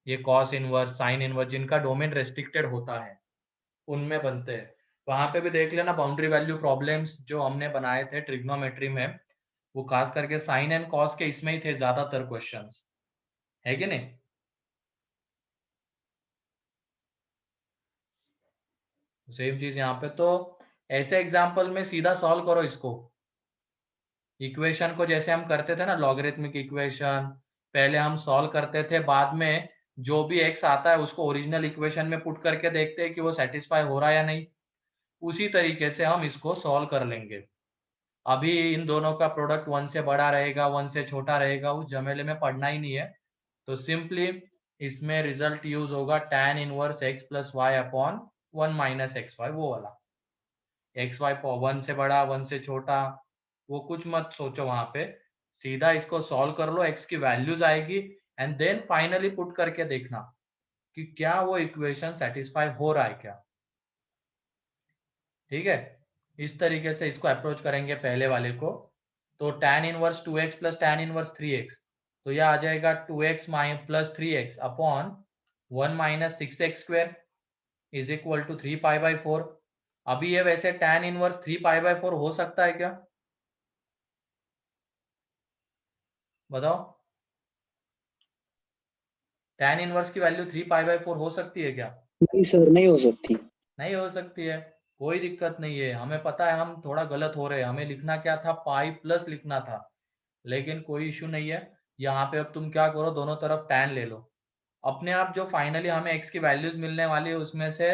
ये कॉस इनवर्स, साइन इनवर्स, जिनका डोमेन रेस्ट्रिक्टेड होता है उनमें बनते हैं। वहां पे भी देख लेना बाउंड्री वैल्यू प्रॉब्लम्स जो हमने बनाए थे ट्रिग्नोमेट्री में, वो खास करके साइन एंड कॉस के इसमें ही थे ज्यादातर क्वेश्चंस, है कि नहीं? सेम चीज यहाँ पे। तो ऐसे एग्जाम्पल में सीधा सॉल्व करो इसको, इक्वेशन को जैसे हम करते थे ना लॉगरिथमिक इक्वेशन, पहले हम सॉल्व करते थे, बाद में जो भी x आता है उसको ओरिजिनल इक्वेशन में पुट करके देखते हैं कि वो सेटिस्फाई हो रहा है या नहीं। उसी तरीके से हम इसको सॉल्व कर लेंगे। अभी इन दोनों का प्रोडक्ट 1 से बड़ा रहेगा, 1 से छोटा रहेगा, उस झमेले में पढ़ना ही नहीं है। तो सिंपली इसमें रिजल्ट यूज होगा tan inverse x plus y upon 1 minus x y, वो वाला। एक्स वाई 1 से बड़ा 1 से छोटा, वो कुछ मत सोचो वहां पे, सीधा इसको सॉल्व कर लो, x की वैल्यूज आएगी एंड देन फाइनली पुट करके देखना कि क्या वो इक्वेशन सेटिस्फाई हो रहा है क्या। ठीक है, इस तरीके से इसको अप्रोच करेंगे पहले वाले को। तो tan inverse 2x plus tan inverse 3x, तो यह आ जाएगा 2x plus 3x upon 1 minus 6x square is equal to 3 pi by 4। अभी ये वैसे tan इनवर्स 3 पाई बाई 4 हो सकता है क्या? बताओ, tan इनवर्स की वैल्यू 3 पाई बाई 4 हो सकती है क्या? नहीं सर, नहीं हो सकती। नहीं हो सकती है, कोई दिक्कत नहीं है। हमें पता है हम थोड़ा गलत हो रहे हैं, हमें लिखना क्या था, पाई प्लस लिखना था, लेकिन कोई इशू नहीं है। यहाँ पे अब तुम क्या करो, दोनों तरफ tan ले लो। अपने आप जो फाइनली हमें x की वैल्यूज मिलने वाली है उसमें से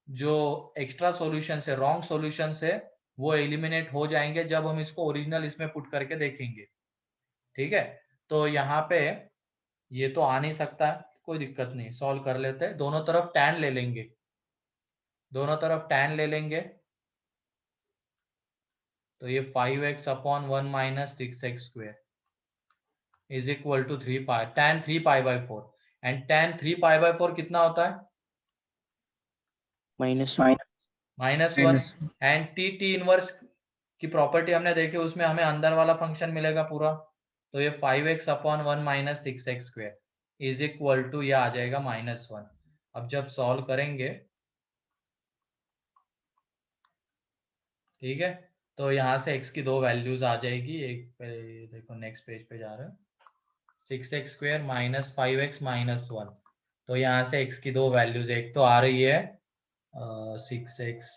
जो एक्स्ट्रा सॉल्यूशन है, रॉन्ग सॉल्यूशन है, वो एलिमिनेट हो जाएंगे जब हम इसको ओरिजिनल इसमें पुट करके देखेंगे। ठीक है, तो यहाँ पे ये तो आ नहीं सकता है, कोई दिक्कत नहीं, सॉल्व कर लेते हैं। दोनों तरफ tan ले लेंगे, दोनों तरफ tan ले लेंगे, तो ये 5x upon 1 minus 6x square is equal to 3 pi, tan 3 pi by 4। And tan 3 pi by 4 कितना होता है? -1। -1। एंड टी इनवर्स की प्रॉपर्टी हमने देखी, उसमें हमें अंदर वाला फंक्शन मिलेगा पूरा, तो ये 5x upon 1 minus 6x square is equal to ये आ जाएगा -1। अब जब सॉल्व करेंगे, ठीक है, तो यहाँ से x की 2 वैल्यूज आ जाएगी। एक पे देखो, नेक्स्ट पेज पे जा रहे हैं, 6x square minus 5x minus 1। तो यहाँ से x की 2 वैल्यूज, एक तो आ रही है 6x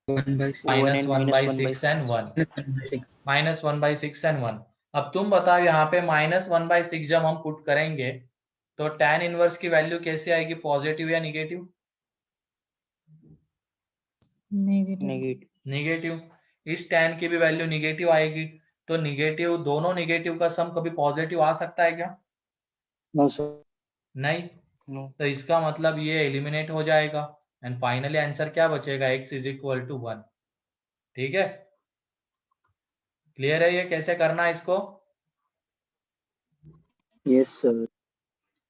1 by 6. Minus and 1 minus by 1 by 6 and 6. 1, 1 by 6. Minus 1 by 6 and 1। अब तुम बताओ, यहाँ पे माइनस 1 बाई 6 जब हम पुट करेंगे तो tan इनवर्स की वैल्यू कैसे आएगी, पॉजिटिव या निगेटिव? नेगेटिव। Negative. निगेटिव। इस tan की भी वैल्यू निगेटिव आएगी। तो निगेटिव, दोनों निगेटिव का सम कभी पॉजिटिव आ सकता है क्या? No, sir. नहीं। No. तो इसका मतलब ये एलिमिनेट हो जाएगा एंड फाइनली आंसर क्या बचेगा, x इज इक्वल टू 1। ठीक है, क्लियर है ये कैसे करना है इसको? Yes, sir.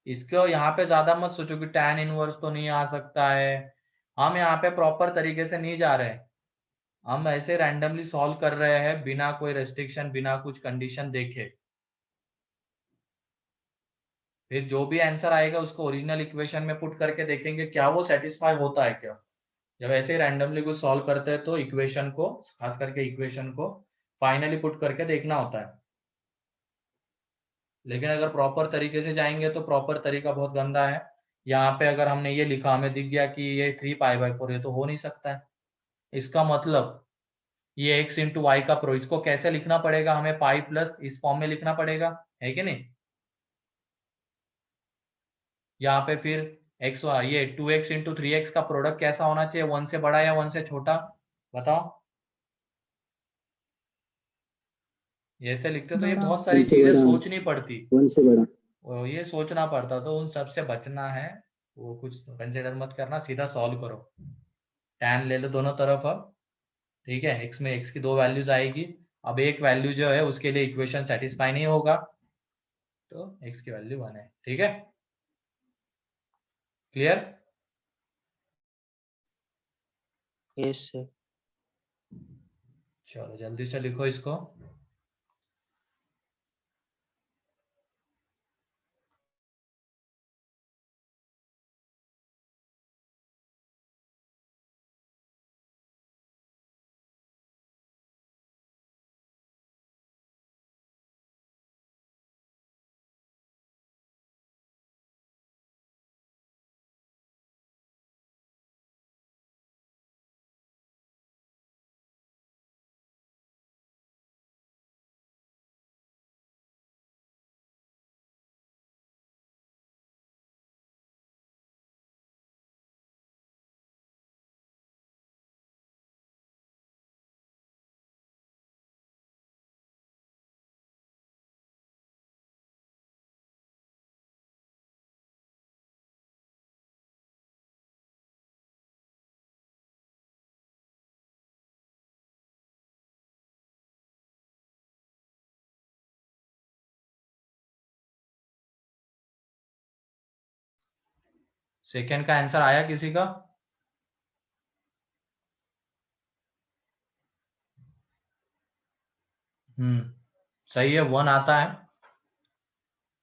इसको यहाँ पे ज्यादा मत सोचो कि tan इनवर्स तो नहीं आ सकता है। हम यहाँ पे प्रॉपर तरीके से नहीं जा रहे, हम ऐसे रैंडमली सॉल्व कर रहे हैं बिना कोई रेस्ट्रिक्शन, बिना कुछ कंडीशन देखे। फिर जो भी आंसर आएगा उसको ओरिजिनल इक्वेशन में पुट करके देखेंगे क्या वो सेटिस्फाई होता है क्या। जब ऐसे ही रैंडमली कुछ सॉल्व करते हैं तो इक्वेशन को, खास करके इक्वेशन को फाइनली पुट करके देखना होता है। लेकिन अगर प्रॉपर तरीके से जाएंगे तो प्रॉपर तरीका बहुत गंदा है। यहाँ पे अगर हमने ये लिखा, हमें दिख गया कि ये 3π/4, ये तो हो नहीं सकता है। इसका मतलब ये x इंटू वाई का प्रो, इसको कैसे लिखना पड़ेगा, हमें पाई प्लस इस फॉर्म में लिखना पड़ेगा, है कि नहीं? यहाँ पे फिर x ये 2x इंटू 3x का प्रोडक्ट कैसा होना चाहिए, 1 से बड़ा या 1 से छोटा, बताओ। ऐसे लिखते तो ये बड़ा। बहुत सारी 1 से चीजें बड़ा। सोचनी पड़ती, 1 से बड़ा। वो ये सोचना पड़ता, तो उन सब से बचना है। वो कुछ कंसिडर मत करना, सीधा सॉल्व करो। tan ले लो दोनों तरफ अब। ठीक है, x में x की 2 वैल्यूज आएगी। अब एक वैल्यू जो है उसके लिए इक्वेशन सेटिस्फाई नहीं होगा, तो x की वैल्यू 1 है। ठीक है, क्लियर? Yes, sir. चलो जल्दी से लिखो इसको। सेकेंड का आंसर आया किसी का? सही है, 1 आता है।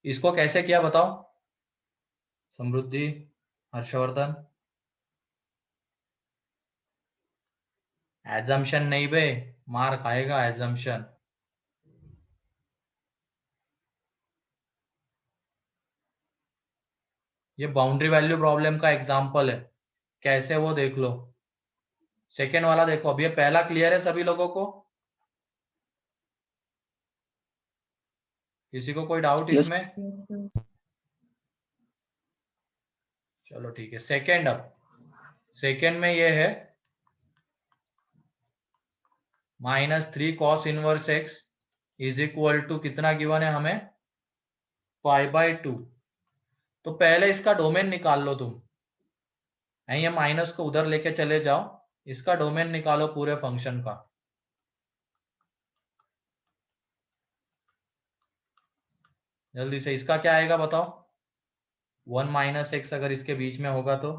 इसको कैसे किया बताओ, समृद्धि, हर्षवर्धन? एजम्पशन नहीं बे, मार खाएगा एजम्पशन। ये बाउंड्री वैल्यू प्रॉब्लम का एग्जांपल है, कैसे वो देख लो। सेकेंड वाला देखो, अब ये पहला क्लियर है सभी लोगों को? किसी को कोई डाउट Yes. इसमें? चलो ठीक है, सेकेंड। अब सेकेंड में ये है -3 cos inverse x is equal to कितना गिवन है हमें, π/2। तो पहले इसका डोमेन निकाल लो तुम, ये माइनस को उधर लेके चले जाओ, इसका डोमेन निकालो पूरे फंक्शन का। जल्दी से, इसका क्या आएगा बताओ, 1 - x अगर इसके बीच में होगा तो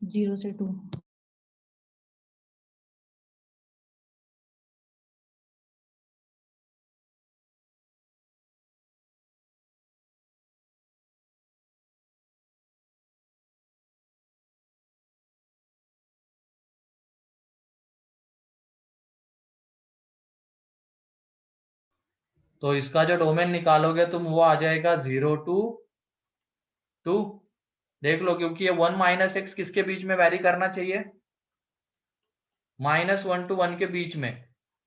0 से 2। तो इसका जो डोमेन निकालोगे तुम वो आ जाएगा 0 to 2। देख लो, क्योंकि ये 1 माइनस एक्स किसके बीच में वैरी करना चाहिए, -1 to 1 के बीच में।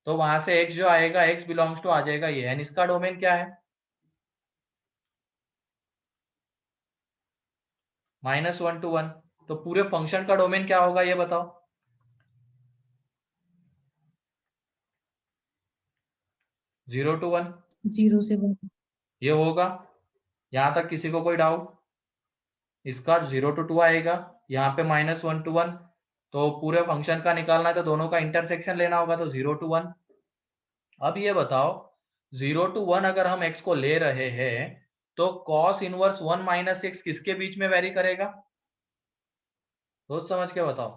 तो वहां से x जो आएगा, x बिलोंग्स टू आ जाएगा ये, एंड इसका डोमेन क्या है, -1 to 1। तो पूरे फंक्शन का डोमेन क्या होगा ये बताओ, 0 to 1 0 से 1। ये होगा। यहां तक किसी को कोई डाउट, इसका 0 to 2 आएगा, यहाँ पे -1 to 1। तो पूरे फंक्शन का निकालना है तो दोनों का इंटरसेक्शन लेना होगा, तो 0 to 1। अब ये बताओ 0 to 1 अगर हम x को ले रहे हैं तो cos इनवर्स 1 माइनस एक्स किसके बीच में वेरी करेगा, सोच समझ के बताओ।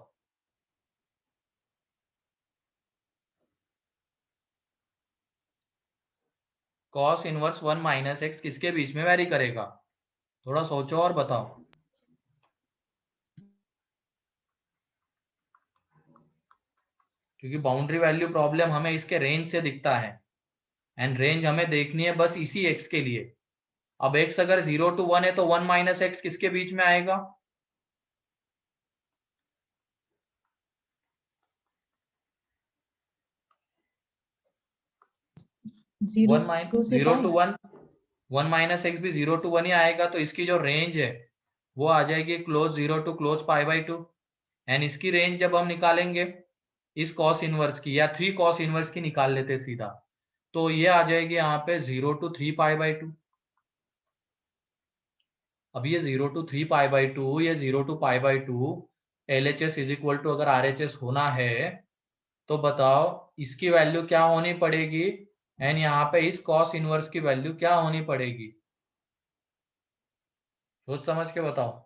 cos इनवर्स 1 माइनस एक्स किसके बीच में वेरी करेगा, थोड़ा सोचो और बताओ। क्योंकि बाउंड्री वैल्यू प्रॉब्लम हमें इसके रेंज से दिखता है, एंड रेंज हमें देखनी है बस इसी x के लिए। अब x अगर 0 to 1 है तो 1 माइनस एक्स किसके बीच में आएगा, 0 से 0 to 5। 1, 1 माइनस एक्स भी 0 to 1 ही आएगा, तो इसकी जो रेंज है वो आ जाएगी क्लोज 0 to क्लोज π/2। एंड इसकी रेंज जब हम निकालेंगे इस cos इनवर्स की, या 3 cos इनवर्स की निकाल लेते सीधा, तो ये आ जाएगी यहाँ पे 0 to 3 π/2। अब ये 0 to 3 π/2, ये 0 to π/2, LHS is equal to अगर RHS होना है तो बताओ इसकी वैल्यू क्या होनी पड़ेगी, एंड यहाँ पे इस cos इनवर्स की वैल्यू क्या होनी पड़ेगी, सोच समझ के बताओ।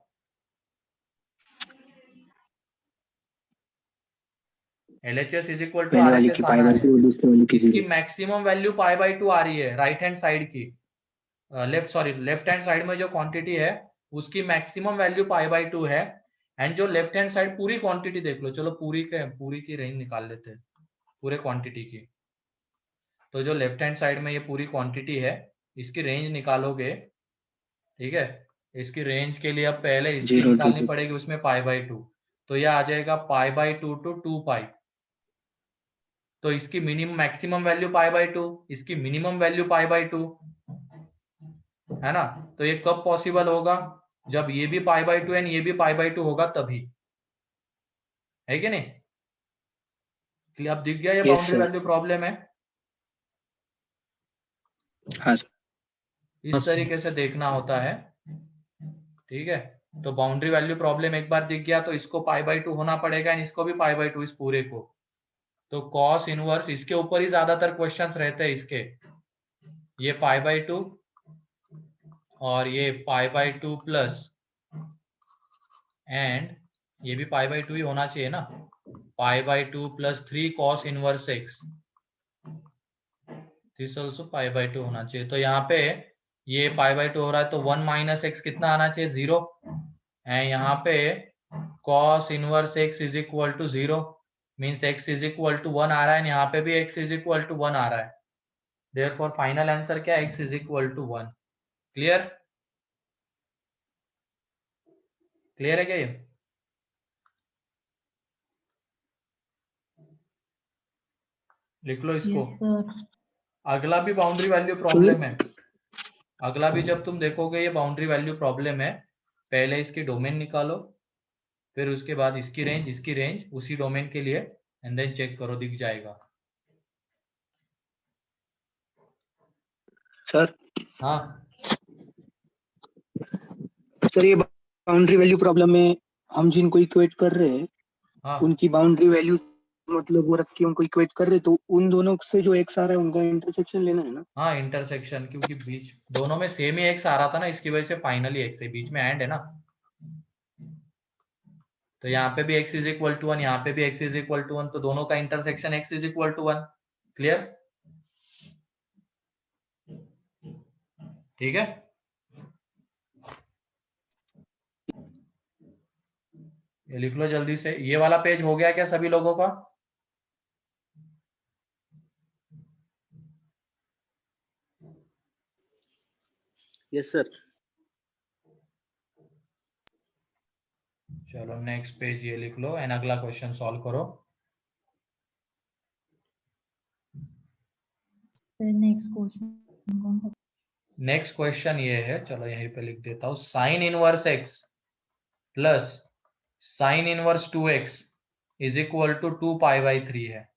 LHS इज इक्वल टू पहले वाली RHS की आना है, π/2, दूसरे वाली की इसकी 0। मैक्सिमम वैल्यू π/2 आ रही है राइट हैंड साइड की, लेफ्ट हैंड साइड में जो क्वांटिटी है उसकी मैक्सिमम वैल्यू π/2 है। एंड जो लेफ्ट हैंड साइड पूरी क्वांटिटी देख लो, चलो पूरी की रेंज निकाल लेते हैं पूरे क्वांटिटी की। तो जो लेफ्ट हैंड साइड में ये पूरी क्वांटिटी है इसकी रेंज निकालोगे, ठीक है, इसकी रेंज के लिए अब पहले इसकी 0 to निकालनी 2। पड़ेगी उसमें π/2, तो ये आ जाएगा π/2 to 2π। तो इसकी मिनिमम मैक्सिमम वैल्यू π/2, इसकी मिनिमम वैल्यू π/2 है ना। तो ये कब पॉसिबल होगा, जब ये भी π/2 एंड ये भी π/2 होगा तभी, है कि नहीं। अब दिख गया ये Yes, boundary sir. Value problem है, हाँ सर। इस तरीके से देखना होता है, ठीक है। तो बाउंड्री वैल्यू प्रॉब्लम एक बार दिख गया तो इसको π/2 होना पड़ेगा, एंड इसको भी π/2 इस पूरे को। तो cos इनवर्स इसके ऊपर ही ज्यादातर क्वेश्चंस रहते हैं इसके, ये π/2 और ये π/2 प्लस, एंड ये भी π/2 ही होना चाहिए ना, π/2 plus 3 cos inverse x, this also π/2 होना चाहिए। तो यहाँ पे ये π/2 हो रहा है तो 1 माइनस एक्स कितना आना चाहिए, 0। एंड यहाँ पे cos inverse x is equal to 0, means x is equal to 1 आ रहा है, यहाँ पे भी x इज इक्वल टू 1 आ रहा है। देयरफॉर फाइनल आंसर क्या है, x is equal to 1। Clear, clear है क्या ये, लिख लो इसको। Yes sir. अगला भी बाउंड्री वैल्यू प्रॉब्लम है, अगला भी जब तुम देखोगे ये बाउंड्री वैल्यू प्रॉब्लम है, पहले इसकी डोमेन निकालो, फिर उसके बाद इसकी रेंज उसी डोमेन के लिए, एंड देन चेक करो, दिख जाएगा। सर हाँ सर, ये बाउंड्री वैल्यू प्रॉब्लम में हम जिनको इक्वेट कर रहे हैं हाँ उनकी बाउंड्री वैल्यू मतलब वो रख के उनको इक्वेट कर रहे, तो उन दोनों से जो एक्स आ रहा है उनका इंटरसेक्शन लेना है ना। हाँ, इंटरसेक्शन, क्योंकि बीच दोनों में सेम ही एक्स आ रहा था ना, इसकी वजह से फाइनली एक्स है, बीच में एंड है ना। तो यहाँ पे भी x इज इक्वल टू 1, यहाँ पे भी x इज इक्वल टू 1, तो दोनों का intersection x is equal to 1। Clear, ठीक है। ये लिख लो जल्दी से, ये वाला पेज हो गया क्या सभी लोगों का, यस सर। चलो नेक्स्ट पेज ये लिख लो एंड अगला क्वेश्चन सॉल्व करो। फिर नेक्स्ट क्वेश्चन कौन सा? नेक्स्ट क्वेश्चन ये है, चलो यहीं पे लिख देता हूँ, sine inverse x plus sine inverse 2x is equal to 2π/3 है।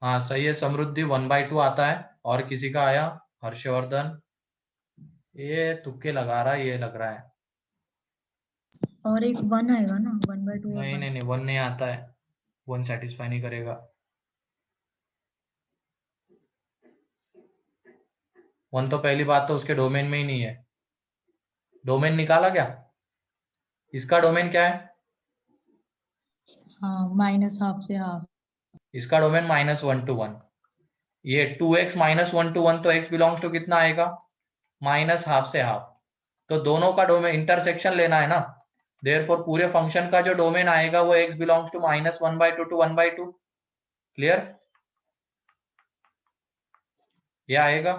हाँ सही है समृद्धि, 1/2 आता है। और किसी का आया? हर्षवर्धन, ये तुक्के लगा रहा है, ये लग रहा है। और एक 1 आएगा ना, 1/2 और नहीं 1। नहीं नहीं, 1 नहीं आता है, 1 सेटिस्फाई नहीं करेगा। 1 तो पहली बात तो उसके डोमेन में ही नहीं है। डोमेन निकाला क्या? इसका डोमेन क्या है? हाँ, -½ से हाफ। इसका डोमेन -1 to 1। ये 2x -1 to 1 तो x बिलोंग्स टू कितना आएगा? -½ से हाफ। तो दोनों का डोमेन इंटरसेक्शन लेना है ना, देयरफॉर पूरे फंक्शन का जो डोमेन आएगा वो x belongs to -1/2 to 1/2। Clear? ये आएगा।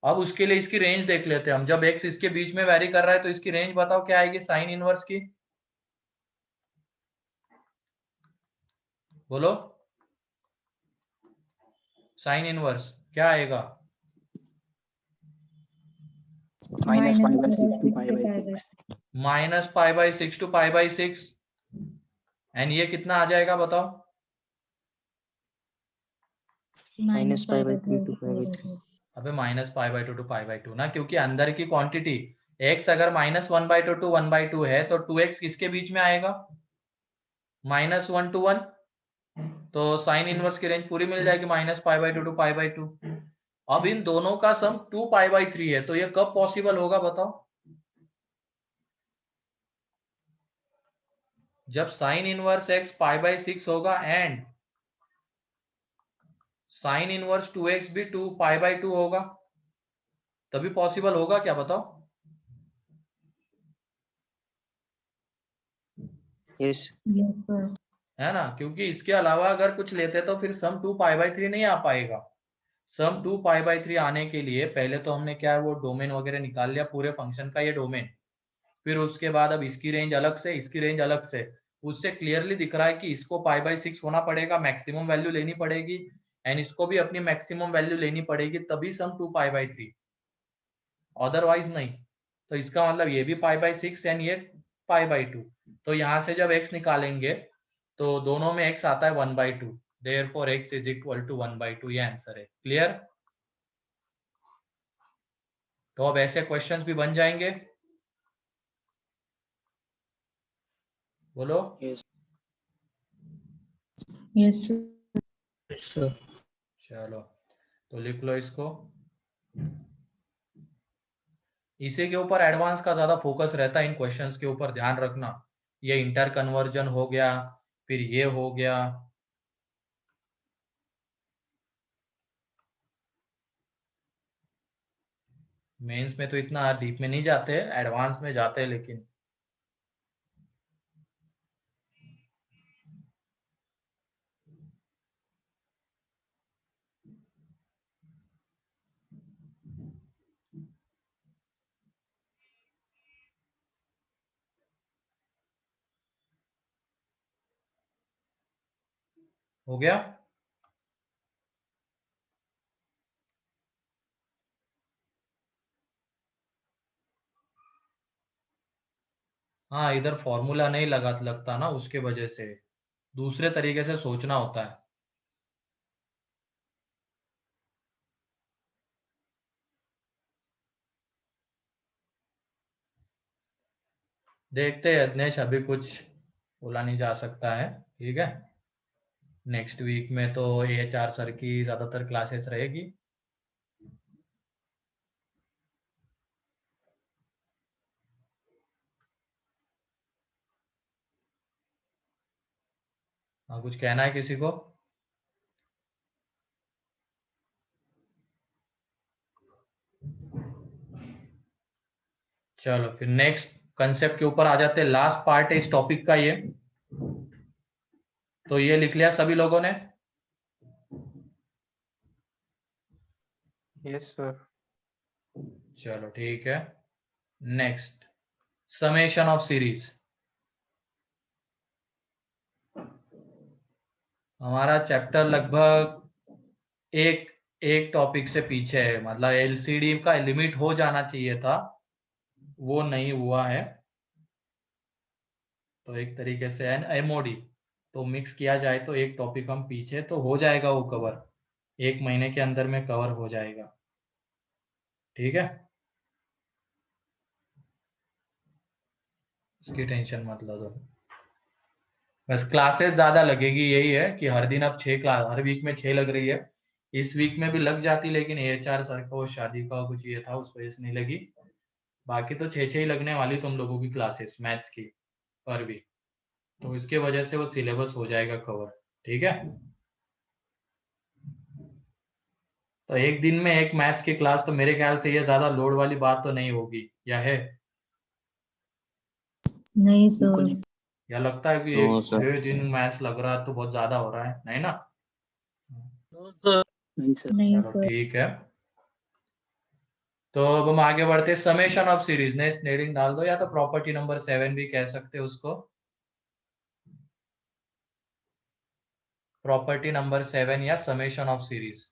अब उसके लिए इसकी रेंज देख लेते हैं हम। जब x इसके बीच में वैरी कर रहा है तो इसकी रेंज बताओ क्या आएगी साइन इनवर्स की? बोलो, साइन इनवर्स क्या आएगा? -π/6 to π/6। -π/6 to π/6। एंड ये कितना आ जाएगा बताओ? -π/3 to π/3। अबे -π/2 to π/2 ना, क्योंकि अंदर की क्वांटिटी x अगर -1/2 to 1/2 है तो 2x किसके बीच में आएगा? -1 to 1। तो साइन इनवर्स की रेंज पूरी मिल जाएगी -π/2 to π/2। अब इन दोनों का सम 2π/3 है, तो ये कब पॉसिबल होगा बताओ? जब साइन इनवर्स x π/6 होगा एंड साइन इनवर्स 2x भी 2π/2 होगा, तभी पॉसिबल होगा क्या बताओ? Yes yes sir. है ना, क्योंकि इसके अलावा अगर कुछ लेते तो फिर सम 2π/3 नहीं आ पाएगा। सम 2π/3 आने के लिए पहले तो हमने क्या है वो डोमेन वगैरह निकाल लिया पूरे फंक्शन का, ये डोमेन। फिर उसके बाद अब इसकी रेंज अलग से, इसकी रेंज अलग से। उससे क्लियरली दिख रहा है कि इसको π/6 होना पड़ेगा, मैक्सिमम वैल्यू लेनी पड़ेगी, एंड इसको भी अपनी मैक्सिमम वैल्यू लेनी पड़ेगी, तभी सम 2π/3, अदरवाइज नहीं। तो इसका मतलब ये भी π/6 एंड ये π/2। तो यहाँ से जब x निकालेंगे तो दोनों में x आता है 1/2, therefore x is equal to 1/2, ये आंसर है। क्लियर? तो अब ऐसे क्वेश्चंस भी बन जाएंगे। बोलो। Yes yes sir. चलो तो लिख लो इसको। इसी के ऊपर एडवांस का ज्यादा फोकस रहता है, इन क्वेश्चंस के ऊपर ध्यान रखना। ये इंटर कन्वर्जन हो गया, फिर ये हो गया। मेंस में तो इतना डीप में नहीं जाते, एडवांस में जाते हैं लेकिन। हो गया। हाँ, इधर फॉर्मूला नहीं लगता ना, उसके वजह से दूसरे तरीके से सोचना होता है। देखते हैं दिनेश, अभी कुछ बोला नहीं जा सकता है, ठीक है। नेक्स्ट वीक में तो AHR सर की ज्यादातर क्लासेस रहेगी। हाँ, कुछ कहना है किसी को? चलो फिर नेक्स्ट कंसेप्ट के ऊपर आ जाते हैं। लास्ट पार्ट है इस टॉपिक का ये। तो ये लिख लिया सभी लोगों ने? Yes, sir. चलो ठीक है। Next, summation of series. हमारा चैप्टर लगभग एक टॉपिक से पीछे है, मतलब LCD का लिमिट हो जाना चाहिए था, वो नहीं हुआ है। तो एक तरीके से MOD तो मिक्स किया जाए तो एक टॉपिक हम पीछे, तो हो जाएगा वो कवर, 1 महीने के अंदर में कवर हो जाएगा, ठीक है। इसकी टेंशन मत लो तुम। बस क्लासेस ज्यादा लगेगी, यही है कि हर दिन अब 6 क्लास, हर वीक में 6 लग रही है। इस वीक में भी लग जाती, लेकिन AHR सर का वो शादी का कुछ ये था, उस वजह से नहीं लगी। बाकी तो 6 ही लगने वाली तुम लोगों की क्लासेस मैथ्स की पर वीक। तो इसके वजह से वो सिलेबस हो जाएगा कवर, ठीक है। तो एक दिन में एक मैथ्स की क्लास, तो मेरे ख्याल से ये ज्यादा लोड वाली बात तो नहीं होगी, या है? नहीं बिल्कुल सर। नहीं। या लगता है कि नो एक सर। 6 दिन मैथ्स लग रहा है तो बहुत ज्यादा हो रहा है, नहीं ना? नहीं सर। नहीं चलो सर। ठीक है। तो अब हम आगे बढ़ते हैं। Summation of series, next heading डाल दो, या तो प्रॉपर्टी नंबर 7 भी कह सकते हो उसको। प्रॉपर्टी नंबर 7 या summation of series.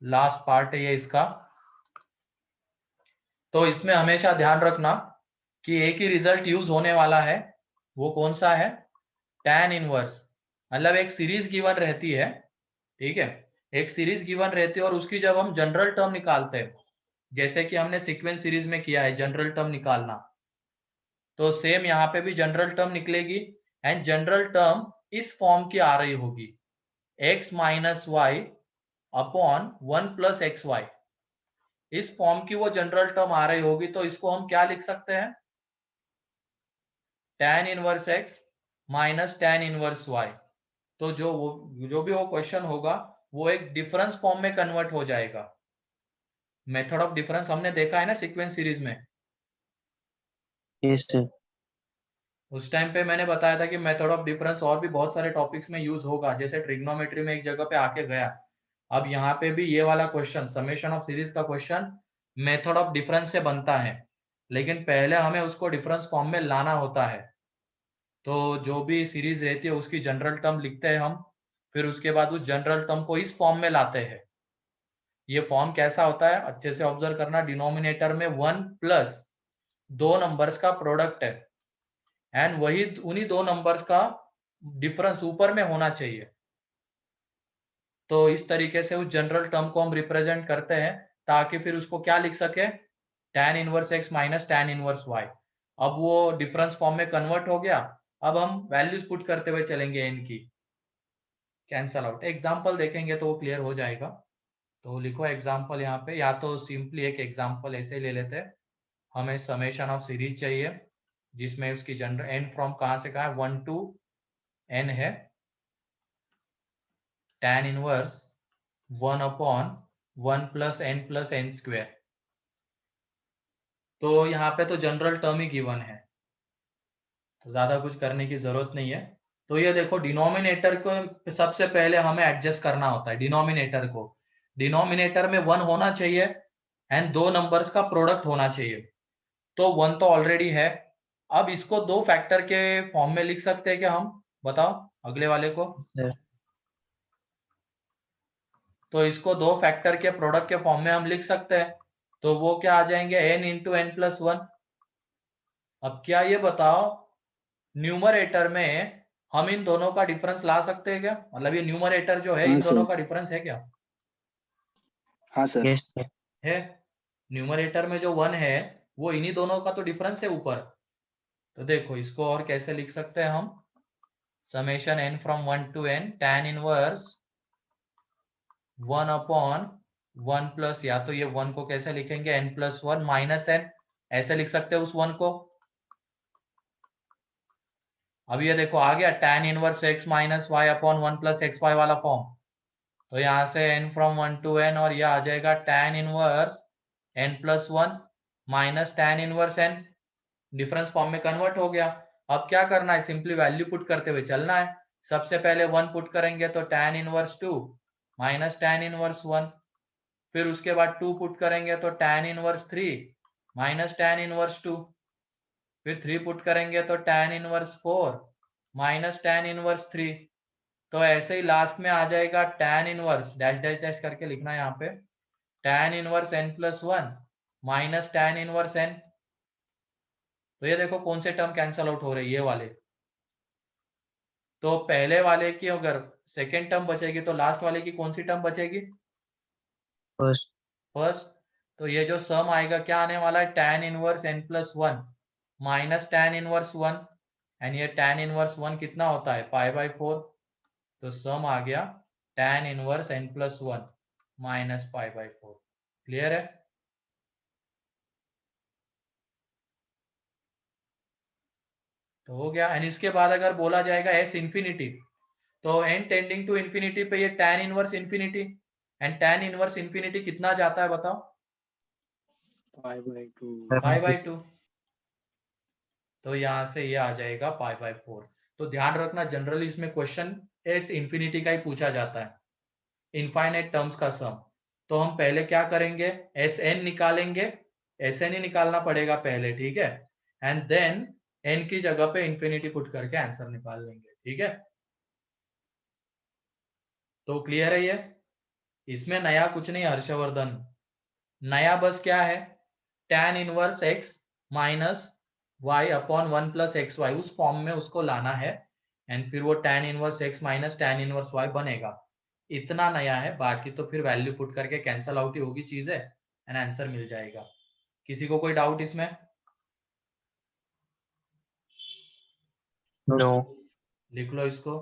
Last part है ये इसका। तो इसमें हमेशा ध्यान रखना कि एक ही रिजल्ट यूज होने वाला है। वो कौन सा है? tan inverse. मतलब एक सीरीज गिवन रहती है, ठीक है। एक सीरीज गिवन रहती है और उसकी जब हम जनरल टर्म निकालते हैं, जैसे कि हमने सीक्वेंस सीरीज में किया है जनरल टर्म निकालना, तो सेम यहाँ पे भी जनरल टर्म निकलेगी। एंड जनरल टर्म इस फॉर्म की आ रही होगी, x minus y upon 1+xy। इस फॉर्म की वो जनरल टर्म आ रही होगी, तो इसको हम क्या लिख सकते हैं? tan inverse x minus tan inverse y। तो जो भी वो क्वेश्चन होगा वो एक डिफरेंस फॉर्म में कन्वर्ट हो जाएगा। मेथड ऑफ डिफरेंस हमने देखा है ना सीक्वेंस सीरीज में। Yes sir. उस टाइम पे मैंने बताया था कि मेथड ऑफ डिफरेंस और भी बहुत सारे टॉपिक्स में यूज होगा, जैसे ट्रिग्नोमेट्री में एक जगह पे आके गया। अब यहाँ पे भी ये वाला क्वेश्चन, समेशन ऑफ सीरीज का क्वेश्चन मेथड ऑफ डिफरेंस से बनता है, लेकिन पहले हमें उसको डिफरेंस फॉर्म में लाना होता है। तो जो भी सीरीज रहती है उसकी जनरल टर्म लिखते हैं हम, फिर उसके बाद उस जनरल टर्म को इस फॉर्म में लाते हैं। ये फॉर्म कैसा होता है अच्छे से ऑब्जर्व करना। डिनोमिनेटर में 1 प्लस 2 नंबर्स का प्रोडक्ट है, एंड वही उन्हीं 2 नंबर्स का डिफरेंस ऊपर में होना चाहिए। तो इस तरीके से उस जनरल टर्म को हम रिप्रेजेंट करते हैं। ताकि फिर उसको क्या लिख सके, tan inverse x minus tan inverse y। अब वो डिफरेंस फॉर्म में कन्वर्ट हो गया। अब हम वैल्यूज पुट करते हुए चलेंगे n की, कैंसल आउट। एग्जाम्पल देखेंगे तो वो क्लियर हो जाएगा। तो लिखो एग्जाम्पल यहाँ पे, या तो सिंपली एक एग्जाम्पल ऐसे ले लेते हैं। हमें समेशन ऑफ सीरीज चाहिए जिसमें उसकी जनरल n फ्रॉम कहां से कहां 1 to n है, tan inverse 1 upon 1 plus n square. तो यहाँ पे तो जनरल टर्म ही गिवन है, तो ज्यादा कुछ करने की जरूरत नहीं है। तो ये देखो डिनोमिनेटर को सबसे पहले हमें एडजस्ट करना होता है। डिनोमिनेटर को, डिनोमिनेटर में 1 होना चाहिए एंड दो नंबर्स का प्रोडक्ट होना चाहिए। तो 1 तो ऑलरेडी है। अब इसको दो फैक्टर के फॉर्म में लिख सकते हैं क्या हम, बताओ अगले वाले को। सर तो इसको दो फैक्टर के प्रोडक्ट के फॉर्म में हम लिख सकते हैं। तो वो क्या आ जाएंगे, n इंटू एन प्लस 1। अब क्या ये बताओ, न्यूमरेटर में हम इन दोनों का डिफरेंस ला सकते हैं क्या, मतलब ये न्यूमरेटर जो है हाँ इन दोनों सर। का डिफरेंस है क्या, हाँ सर। यस सर है। न्यूमरेटर में जो 1 है वो इन्हीं दोनों का तो डिफरेंस है ऊपर। तो देखो इसको और कैसे लिख सकते हैं हम, summation n from 1 to n tan inverse 1 upon 1 plus, या तो ये 1 को कैसे लिखेंगे n प्लस 1 माइनस n, ऐसे लिख सकते हैं उस 1 को। अब ये देखो आ गया tan inverse x minus y upon 1 plus x y वाला फॉर्म। तो यहाँ से n फ्रॉम 1 to n, और ये आ जाएगा tan inverse n plus 1 minus tan inverse n, difference form में कन्वर्ट हो गया। अब क्या करना है, सिंपली वैल्यू पुट करते हुए चलना है। सबसे पहले 1 पुट करेंगे तो tan inverse 2 minus tan inverse 1, फिर उसके बाद 2 पुट करेंगे तो tan inverse 3 minus tan inverse 2, फिर 3 पुट करेंगे तो tan inverse 4 minus tan inverse 3। तो ऐसे ही लास्ट में आ जाएगा tan inverse dash dash dash करके लिखना है यहाँ पे, tan inverse n plus 1 minus tan inverse n। तो ये देखो कौन से टर्म कैंसल आउट हो रहे हैं, ये वाले। तो पहले वाले की अगर सेकेंड टर्म बचेगी तो लास्ट वाले की कौन सी टर्म बचेगी, फर्स्ट फर्स्ट। तो ये जो सम आएगा क्या आने वाला है, tan inverse n plus 1 minus tan inverse 1, and ये tan इनवर्स 1 कितना होता है पाई बाई 4। तो सम आ गया tan inverse n plus 1 minus pi by 4। Clear है। तो हो गया। एंड इसके बाद अगर बोला जाएगा s इंफिनिटी, तो n टेंडिंग टू इंफिनिटी पे ये tan inverse infinity, and tan inverse infinity कितना जाता है बताओ, पाई बाई 2। Pi by 2। तो यहाँ से ये आ जाएगा पाई बाई 4। तो ध्यान रखना जनरली इसमें क्वेश्चन s इंफिनिटी का ही पूछा जाता है, इनफाइनाइट टर्म्स का सम। तो हम पहले क्या करेंगे, Sn निकालेंगे, Sn ही निकालना पड़ेगा पहले, ठीक है। एंड देन n की जगह पे इंफिनिटी पुट करके आंसर निकाल लेंगे, ठीक है। तो क्लियर है ये, इसमें नया कुछ नहीं हर्षवर्धन। नया बस क्या है, tan inverse x minus y upon 1 plus x y, उस फॉर्म में उसको लाना है, एंड फिर वो tan inverse x minus tan inverse y बनेगा। इतना नया है, बाकी तो फिर वैल्यू पुट करके कैंसल आउट ही होगी चीजें एंड आंसर मिल जाएगा। किसी को कोई डाउट इसमें, नो लिख लो इसको।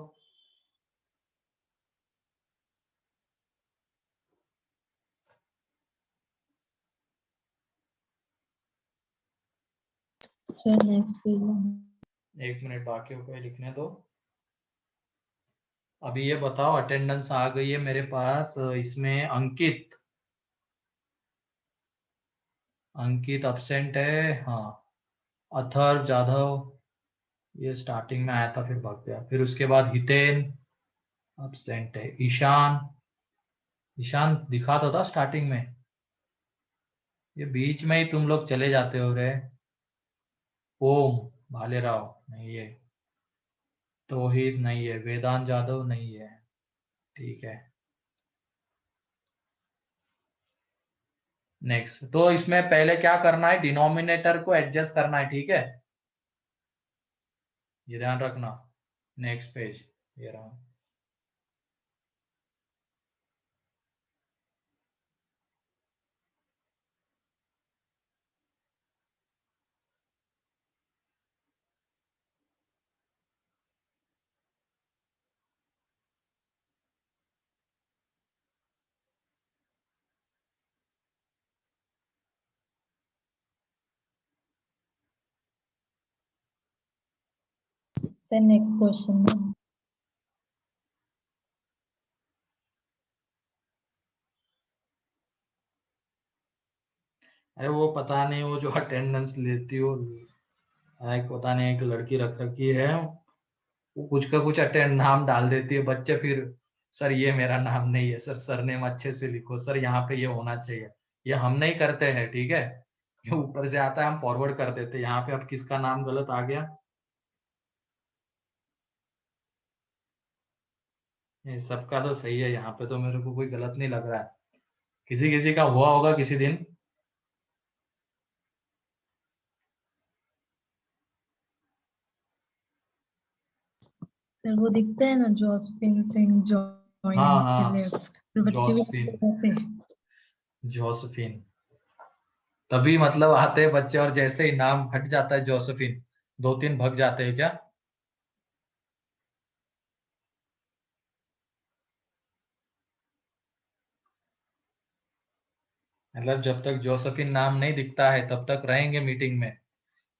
Sir next page. एक मिनट बाकी को लिखने दो। अभी ये बताओ, अटेंडेंस आ गई है मेरे पास, इसमें अंकित अंकित अब्सेंट है, हाँ। अथर्व जाधव ये स्टार्टिंग में आया था फिर भाग गया, फिर उसके बाद हितेन अब्सेंट है, ईशान ईशान दिखा तो था स्टार्टिंग में, ये बीच में ही तुम लोग चले जाते हो रे। ओम भालेराव नहीं है, तोहिद नहीं है, वेदांत जाधव नहीं है, ठीक है। नेक्स्ट, तो इसमें पहले क्या करना है, डिनोमिनेटर को एडजस्ट करना है, ठीक है, ये ध्यान रखना। नेक्स्ट पेज ये रहा। Sir next question. अरे वो पता नहीं, वो जो अटेंडेंस लेती हो, एक पता नहीं एक लड़की रख रखी है, वो कुछ का कुछ अटेंड नाम डाल देती है, बच्चे फिर सर ये मेरा नाम नहीं है सर, सरनेम अच्छे से लिखो सर, यहाँ पे ये होना चाहिए। ये हम नहीं करते हैं, ठीक है, ये ऊपर से आता है, हम फॉरवर्ड कर देते हैं। यहाँ पे अब किसका नाम गलत आ गया, ये सबका तो सही है, यहाँ पे तो मेरे को कोई गलत नहीं लग रहा है। किसी किसी का हुआ होगा किसी दिन। सर वो दिखता है ना, जोसफिन सिंह जॉइन हाँ हाँ, लेफ्ट, फिर बच्चे भी जोसफिन, रहते हैं। जोसेफिन, तभी मतलब आते हैं बच्चे, और जैसे ही नाम हट जाता है जोसेफिन, दो तीन भग जाते हैं क्या। मतलब जब तक जोसेफिन नाम नहीं दिखता है तब तक रहेंगे मीटिंग में,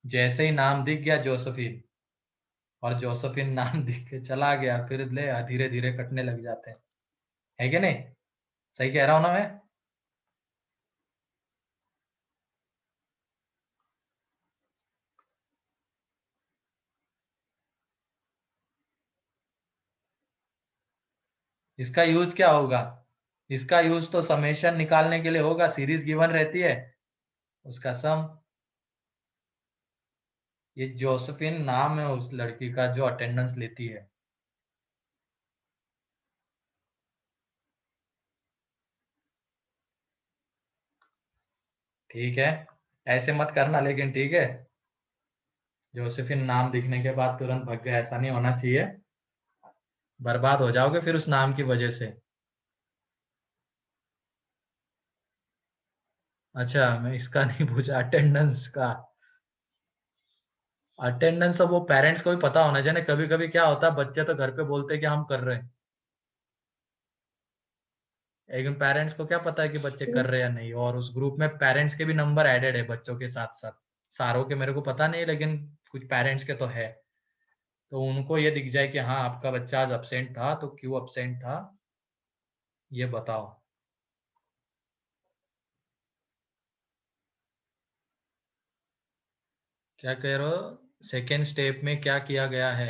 जैसे ही नाम दिख गया जोसेफिन, और जोसेफिन नाम दिख के चला गया, फिर ले धीरे धीरे कटने लग जाते हैं, है कि नहीं, सही कह रहा हूं ना मैं। इसका यूज क्या होगा, इसका यूज तो समेशन निकालने के लिए होगा, सीरीज गिवन रहती है, उसका सम। ये जोसेफिन नाम है उस लड़की का जो अटेंडेंस लेती है। ठीक है, ऐसे मत करना लेकिन, ठीक है, जोसेफिन नाम दिखने के बाद तुरंत भग गए, ऐसा नहीं होना चाहिए, बर्बाद हो जाओगे फिर उस नाम की वजह से। अच्छा, मैं इसका नहीं पूछा, अटेंडेंस का। अटेंडेंस अब वो पेरेंट्स को भी पता होना चाहिए ना, कभी कभी क्या होता है, बच्चे तो घर पे बोलते हैं कि हम कर रहे हैं, लेकिन पेरेंट्स को क्या पता है कि बच्चे कर रहे हैं या नहीं, और उस ग्रुप में पेरेंट्स के भी नंबर एडेड है बच्चों के साथ साथ, सारों के मेरे को पता नहीं, लेकिन कुछ पेरेंट्स के तो है, तो उनको ये दिख जाए कि हाँ आपका बच्चा आज अब्सेंट था, तो क्यों अब्सेंट था ये बताओ। क्या कह रहे हो, सेकेंड स्टेप में क्या किया गया है।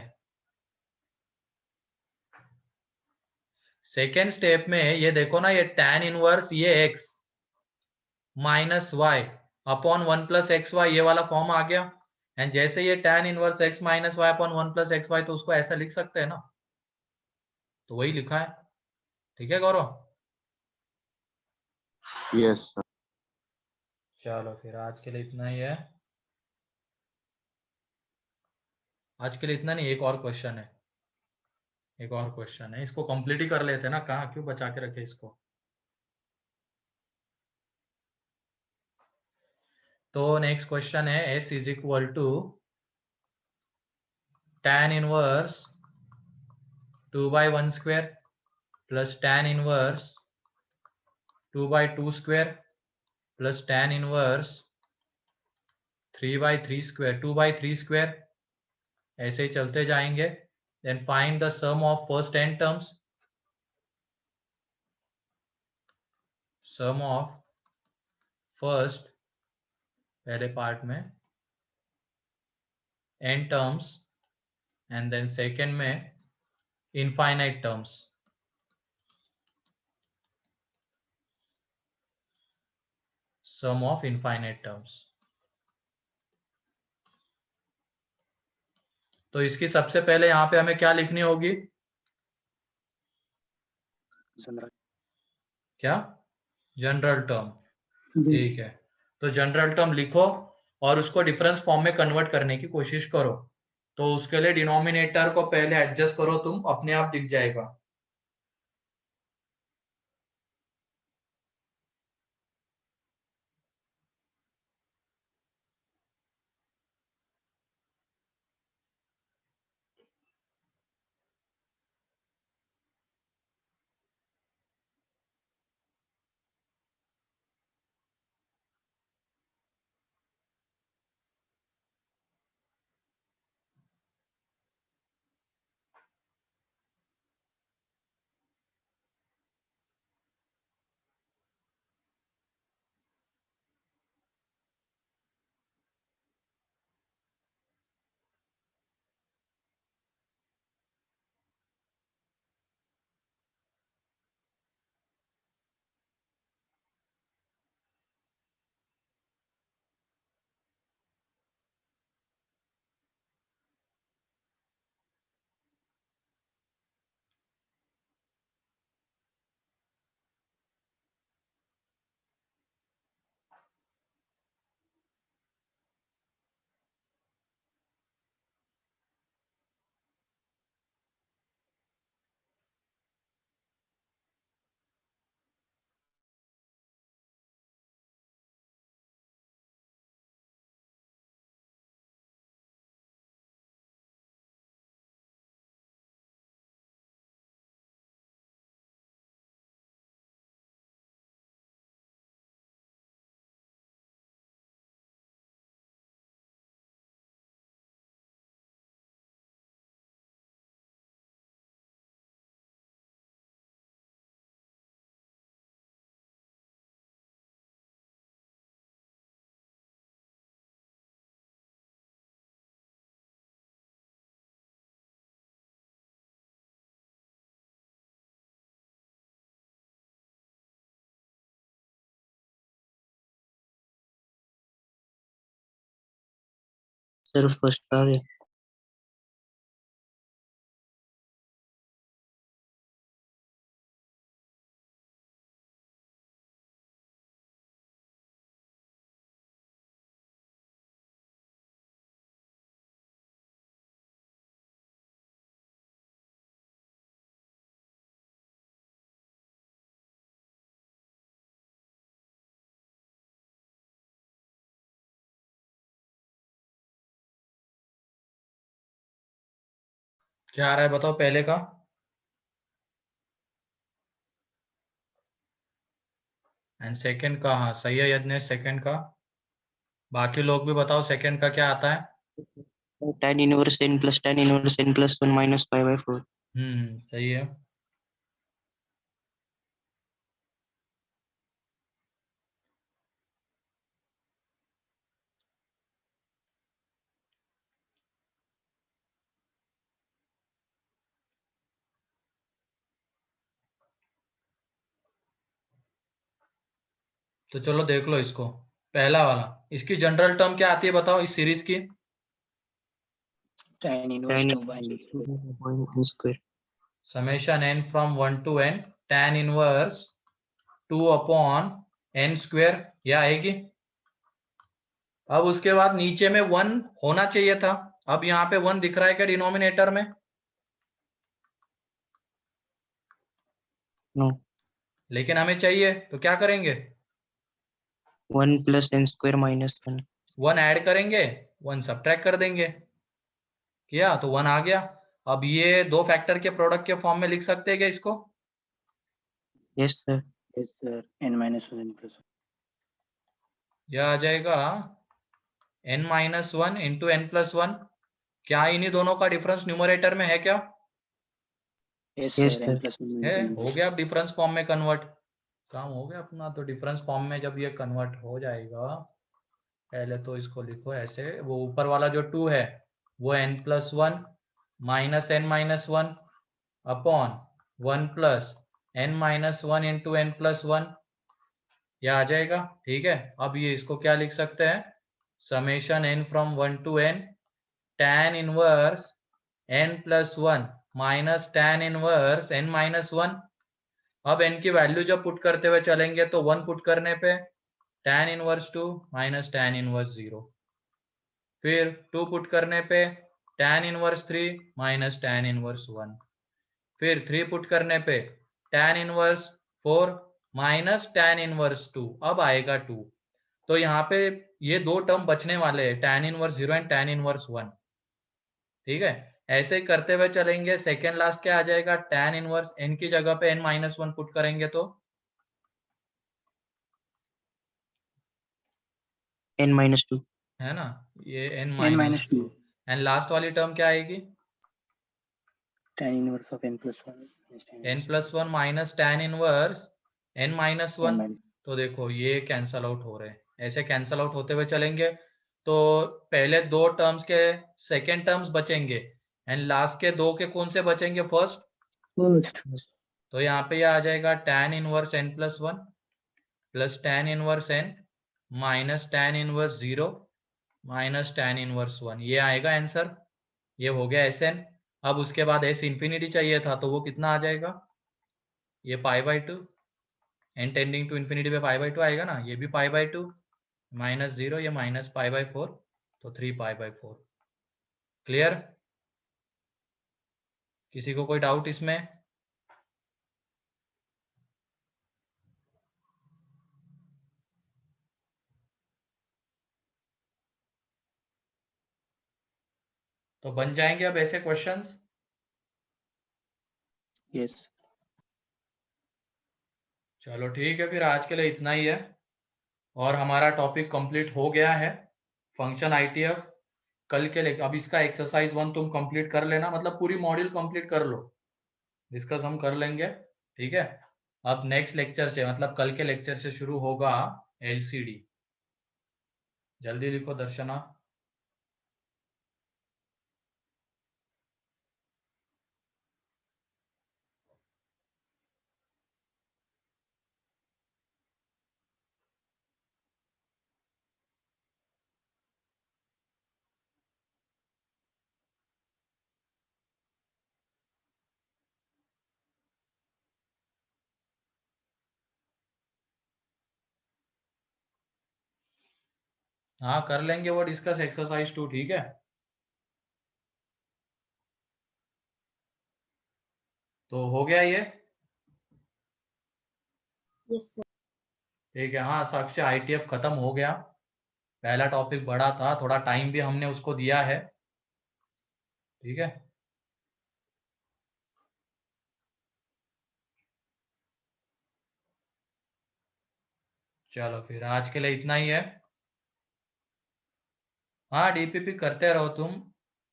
सेकेंड स्टेप में ये देखो ना, ये tan इनवर्स ये x minus y upon 1 + xy, ये वाला फॉर्म आ गया, एंड जैसे ये tan inverse x minus y upon 1 + xy, तो उसको ऐसा लिख सकते हैं ना, तो वही लिखा है, ठीक है गौरव। Yes sir. चलो फिर आज के लिए इतना ही है, आज के लिए इतना नहीं, एक और क्वेश्चन है, एक और क्वेश्चन है, इसको कंप्लीट ही कर लेते हैं ना, कहाँ क्यों बचा के रखे इसको। तो नेक्स्ट क्वेश्चन है, s is equal to tan inverse 2/1² plus tan inverse 2/2² plus tan inverse 3/3², 2/3², ऐसे ही चलते जाएंगे। Then find the sum of first n terms, sum of first पहले पार्ट में n terms, and then second में infinite terms, sum of infinite terms. तो इसकी सबसे पहले यहाँ पे हमें क्या लिखनी होगी, क्या, जनरल टर्म, ठीक है, तो जनरल टर्म लिखो और उसको डिफरेंस फॉर्म में कन्वर्ट करने की कोशिश करो। तो उसके लिए डिनोमिनेटर को पहले एडजस्ट करो, तुम अपने आप दिख जाएगा। सर फर्स्ट आ गया। क्या आ रहा है बताओ पहले का? एंड सेकंड का? हाँ सही है यज्ञेश, सेकंड का। बाकी लोग भी बताओ सेकंड का क्या आता है? tan inverse n plus tan inverse n plus 1 minus pi by 4। सही है। तो चलो देख लो इसको, पहला वाला। इसकी जनरल टर्म क्या आती है बताओ इस सीरीज की? tan inverse tan 2 by n square. Summation n from 1 to n tan inverse 2 upon n square, यह आएगी। अब उसके बाद नीचे में 1 होना चाहिए था, अब यहाँ पे 1 दिख रहा है क्या डिनोमिनेटर में? नो। लेकिन हमें चाहिए तो क्या करेंगे? 1 plus n square minus 1। 1 add करेंगे, 1 सब्ट्रैक्ट कर देंगे, किया तो 1 आ गया। अब ये दो फैक्टर के प्रोडक्ट के फॉर्म में लिख सकते हैं क्या इसको? Yes sir. Yes sir n minus 1 plus यह आ जाएगा n minus 1 into n plus 1। क्या इन्हीं दोनों का डिफरेंस न्यूमरेटर में है क्या? Yes yes sir n sir. Plus 1 है, माइनस हो गया अब डिफरेंस फॉर्म में कन्वर्ट, काम हो गया अपना। तो डिफरेंस फॉर्म में जब ये कन्वर्ट हो जाएगा, पहले तो इसको लिखो ऐसे, वो ऊपर वाला जो 2 है वो n plus 1 minus n minus 1 upon 1 plus n minus 1 into n plus 1, यह आ जाएगा। ठीक है, अब ये इसको क्या लिख सकते हैं? Summation n from 1 to n tan inverse n plus 1 minus tan inverse n minus 1। अब n की वैल्यू जब पुट करते हुए चलेंगे तो 1 पुट करने पे tan inverse 2 minus tan inverse 0, फिर 2 पुट करने पे tan inverse 3 minus tan inverse 1, फिर 3 पुट करने पे tan inverse 4 minus tan inverse 2। अब आएगा 2, तो यहाँ पे ये दो टर्म बचने वाले हैं, tan inverse 0 and tan inverse 1। ठीक है, ऐसे ही करते हुए चलेंगे। सेकेंड लास्ट क्या आ जाएगा? tan इनवर्स n की जगह पे n माइनस 1 पुट करेंगे तो n माइनस 2। है ना, ये n n minus minus 2 2। And last वाली टर्म क्या आएगी? tan inverse of n plus 1 n plus 1 minus tan inverse n minus 1। n तो देखो ये कैंसल आउट हो रहे हैं, ऐसे कैंसल आउट होते हुए चलेंगे। तो पहले दो टर्म्स के सेकेंड टर्म्स बचेंगे एंड लास्ट के दो के कौन से बचेंगे? फर्स्ट। फर्स्ट तो यहाँ पे यह आ जाएगा tan inverse n plus 1 plus tan inverse n minus tan inverse 0 minus tan inverse 1, ये आएगा आंसर। ये हो गया Sn। अब उसके बाद s इंफिनिटी चाहिए था, तो वो कितना आ जाएगा? ये pi by 2, n tending to infinity पे पाई बाई 2 आएगा ना, ये भी पाई बाई 2 माइनस 0, ये माइनस पाई बाई 4, तो 3 पाई बाई 4। क्लियर? किसी को कोई डाउट इसमें? तो बन जाएंगे अब ऐसे क्वेश्चंस। यस चलो ठीक है, फिर आज के लिए इतना ही है और हमारा टॉपिक कंप्लीट हो गया है, फंक्शन आईटीएफ। कल के लिए अब इसका एक्सरसाइज 1 तुम कंप्लीट कर लेना, मतलब पूरी मॉड्यूल कंप्लीट कर लो, डिस्कस हम कर लेंगे। ठीक है, अब नेक्स्ट लेक्चर से, मतलब कल के लेक्चर से शुरू होगा एलसीडी। जल्दी लिखो दर्शना। हाँ कर लेंगे वो डिस्कस एक्सरसाइज 2, ठीक है। तो हो गया ये, यस सर। ठीक है। हाँ साक्षी, ITF खत्म हो गया, पहला टॉपिक बड़ा था, थोड़ा टाइम भी हमने उसको दिया है, ठीक है। चलो फिर आज के लिए इतना ही है। हाँ DPP करते रहो तुम,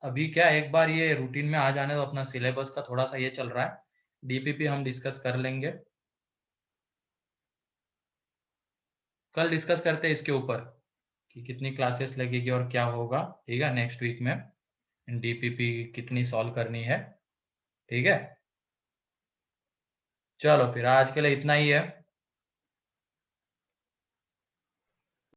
अभी क्या एक बार ये रूटीन में आ जाने दो, अपना सिलेबस का थोड़ा सा ये चल रहा है, DPP हम डिस्कस कर लेंगे, कल डिस्कस करते हैं इसके ऊपर कि कितनी क्लासेस लगेगी और क्या होगा, ठीक है, नेक्स्ट वीक में DPP कितनी सॉल्व करनी है, ठीक है। चलो फिर आज के लिए इतना ही है।